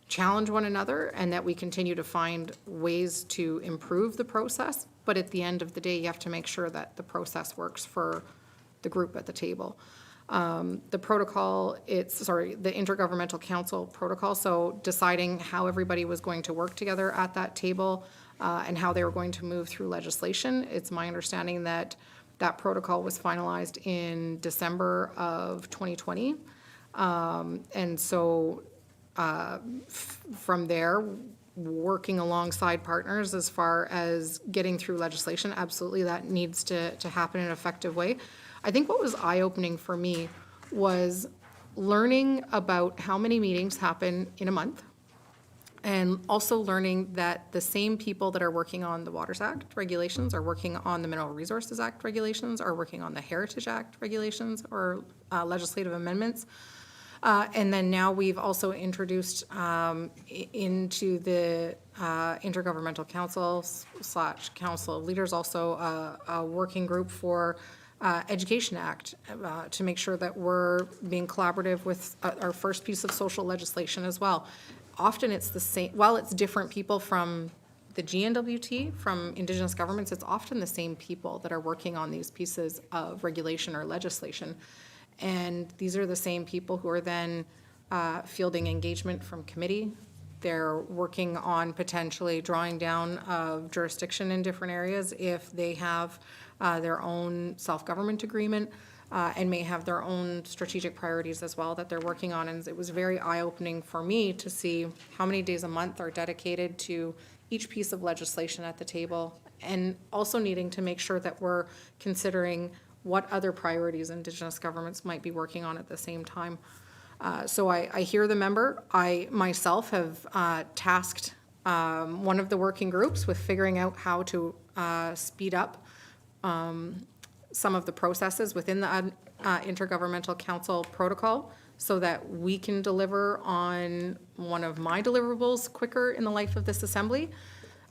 challenge one another and that we continue to find ways to improve the process. But at the end of the day, you have to make sure that the process works for the group at the table. The protocol, the Intergovernmental Council protocol, so deciding how everybody was going to work together at that table and how they were going to move through legislation. It's my understanding that that protocol was finalized in December of 2020. And so from there, working alongside partners as far as getting through legislation, absolutely that needs to happen in an effective way. I think what was eye-opening for me was learning about how many meetings happen in a month, and also learning that the same people that are working on the Waters Act regulations are working on the Mineral Resources Act regulations, are working on the Heritage Act regulations or legislative amendments. And then now we've also introduced into the Intergovernmental Council / Council of Leaders also a working group for Education Act to make sure that we're being collaborative with our first piece of social legislation as well. Often it's the same, while it's different people from the GNWT, from Indigenous governments, it's often the same people that are working on these pieces of regulation or legislation. And these are the same people who are then fielding engagement from committee They're working on potentially drawing down of jurisdiction in different areas if they have their own self-government agreement and may have their own strategic priorities as well that they're working on. And it was very eye-opening for me to see how many days a month are dedicated to each piece of legislation at the table, and also needing to make sure that we're considering what other priorities Indigenous governments might be working on at the same time. So I hear the member. I myself have tasked one of the working groups with figuring out how to speed up some of the processes within the Intergovernmental Council protocol so that we can deliver on one of my deliverables quicker in the life of this assembly.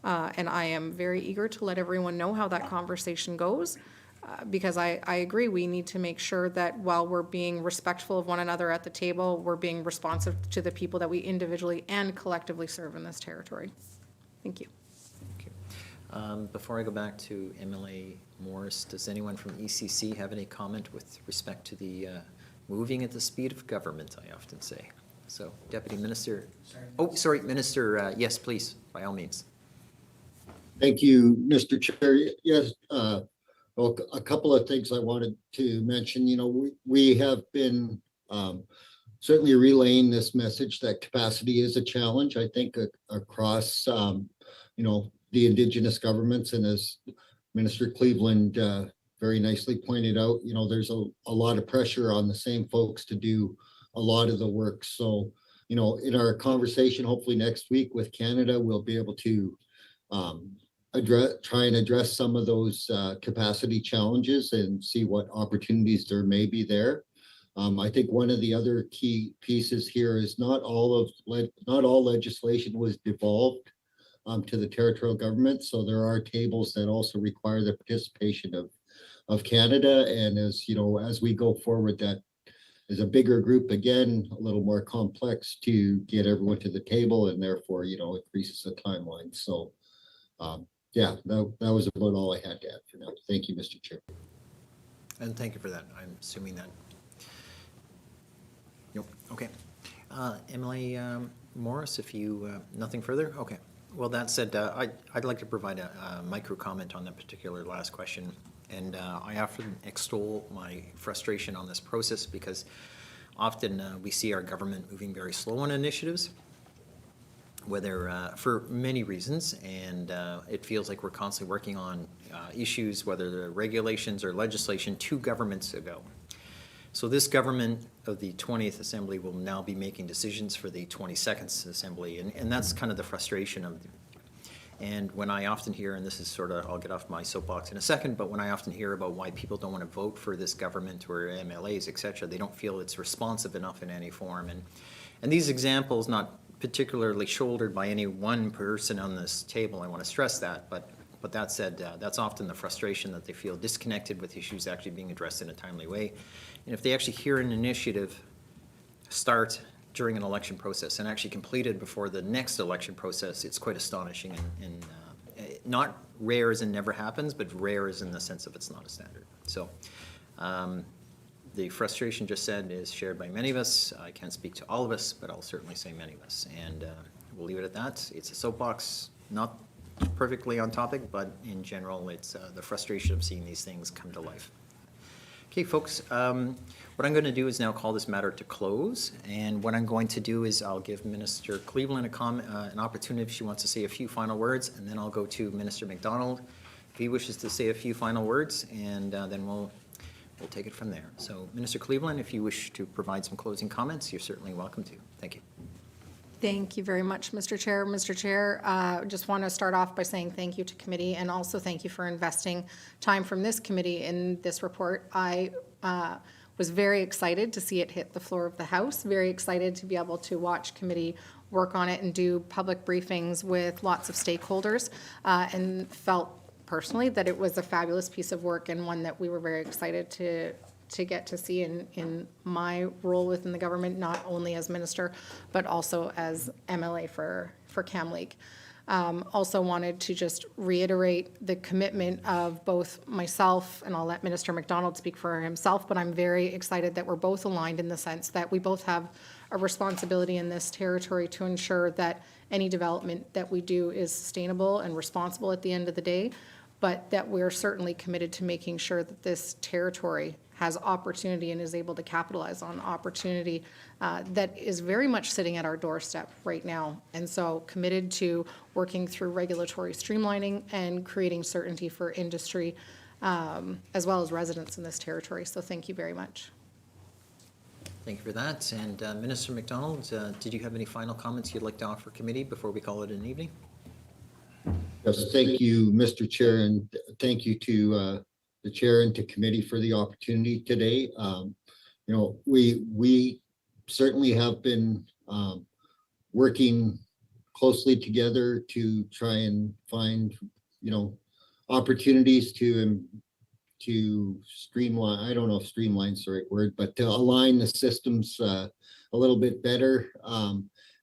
And I am very eager to let everyone know how that conversation goes. Because I agree, we need to make sure that while we're being respectful of one another at the table, we're being responsive to the people that we individually and collectively serve in this territory. Thank you. Before I go back to MLA Morris, does anyone from ECC have any comment with respect to the moving at the speed of government, I often say? So, Deputy Minister. Oh, sorry, Minister, yes, please, by all means. Thank you, Mr. Chair. Yes, well, a couple of things I wanted to mention. You know, we have been certainly relaying this message that capacity is a challenge, I think, across, you know, the Indigenous governments. And as Minister Cleveland very nicely pointed out, you know, there's a lot of pressure on the same folks to do a lot of the work. So, you know, in our conversation, hopefully next week with Canada, we'll be able to try and address some of those capacity challenges and see what opportunities there may be there. I think one of the other key pieces here is not all legislation was devolved to the territorial government. So there are tables that also require the participation of Canada. And as you know, as we go forward, that is a bigger group, again, a little more complex to get everyone to the table, and therefore, you know, increases the timeline. So yeah, that was about all I had to add for now. Thank you, Mr. Chair. And thank you for that. I'm assuming that. Nope, okay. MLA Morris, if you, nothing further? Okay. Well, that said, I'd like to provide a micro comment on that particular last question. And I often extol my frustration on this process because often we see our government moving very slow on initiatives, whether for many reasons, and it feels like we're constantly working on issues, whether they're regulations or legislation, 2 governments ago. So this government of the 20th Assembly will now be making decisions for the 22nd Assembly, and that's kind of the frustration of and when I often hear, and this is sort of, I'll get off my soapbox in a second, but when I often hear about why people don't want to vote for this government or MLAs, et cetera, they don't feel it's responsive enough in any form. And these examples, not particularly shouldered by any one person on this table, I want to stress that, but that said, that's often the frustration that they feel disconnected with issues actually being addressed in a timely way. And if they actually hear an initiative start during an election process and actually completed before the next election process, it's quite astonishing and not rare as in never happens, but rare as in the sense of it's not a standard. So the frustration just said is shared by many of us. I can't speak to all of us, but I'll certainly say many of us. And we'll leave it at that. It's a soapbox, not perfectly on topic, but in general, it's the frustration of seeing these things come to life. Okay, folks, what I'm going to do is now call this matter to close. And what I'm going to do is I'll give Minister Cleveland an opportunity if she wants to say a few final words, and then I'll go to Minister Macdonald if he wishes to say a few final words, and then we'll take it from there. So, Minister Cleveland, if you wish to provide some closing comments, you're certainly welcome to. Thank you. Thank you very much, Mr. Chair. Mr. Chair, just want to start off by saying thank you to committee, and also thank you for investing time from this committee in this report. I was very excited to see it hit the floor of the House, very excited to be able to watch committee work on it and do public briefings with lots of stakeholders, and felt personally that it was a fabulous piece of work and one that we were very excited to get to see in my role within the government, not only as minister, but also as MLA for Cam Lake. Also wanted to just reiterate the commitment of both myself, and I'll let Minister Macdonald speak for himself, but I'm very excited that we're both aligned in the sense that we both have a responsibility in this territory to ensure that any development that we do is sustainable and responsible at the end of the day, but that we're certainly committed to making sure that this territory has opportunity and is able to capitalize on opportunity that is very much sitting at our doorstep right now. And so committed to working through regulatory streamlining and creating certainty for industry as well as residents in this territory. So thank you very much. Thank you for that. And Minister Macdonald, did you have any final comments you'd like to offer committee before we call it an evening? Yes, thank you, Mr. Chair, and thank you to the chair and to committee for the opportunity today. You know, we certainly have been working closely together to try and find, you know, opportunities to streamline, I don't know if streamline's the right word, but to align the systems a little bit better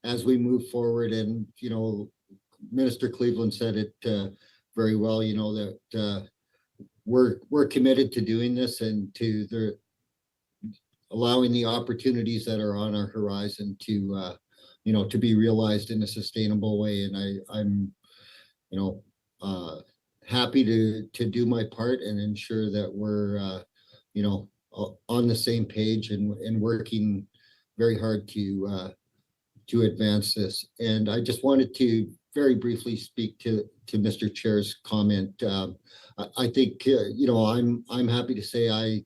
as we move forward. And, you know, Minister Cleveland said it very well, you know, that we're committed to doing this and to the allowing the opportunities that are on our horizon to, you know, to be realized in a sustainable way. And I'm, you know, happy to do my part and ensure that we're, you know, on the same page and working very hard to advance this. And I just wanted to very briefly speak to Mr. Chair's comment. I think, you know, I'm happy to say I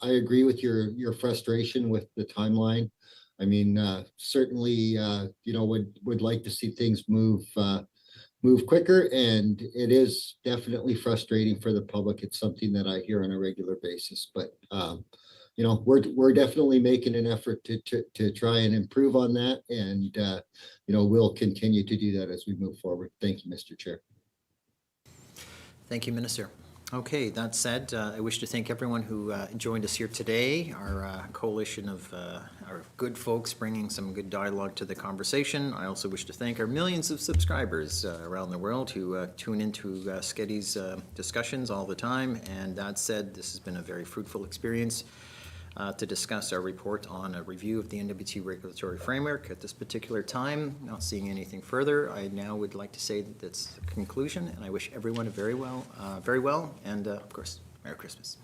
agree with your frustration with the timeline. I mean, certainly, you know, would like to see things move quicker, and it is definitely frustrating for the public. It's something that I hear on a regular basis, but you know, we're definitely making an effort to try and improve on that, and you know, we'll continue to do that as we move forward. Thank you, Mr. Chair. Thank you, Minister. Okay, that said, I wish to thank everyone who joined us here today, our coalition of our good folks bringing some good dialogue to the conversation. I also wish to thank our millions of subscribers around the world who tune into SCEDE's discussions all the time. And that said, this has been a very fruitful experience to discuss our report on a review of the NWT regulatory framework. At this particular time, not seeing anything further, I now would like to say that that's the conclusion, and I wish everyone a very well, and of course, Merry Christmas.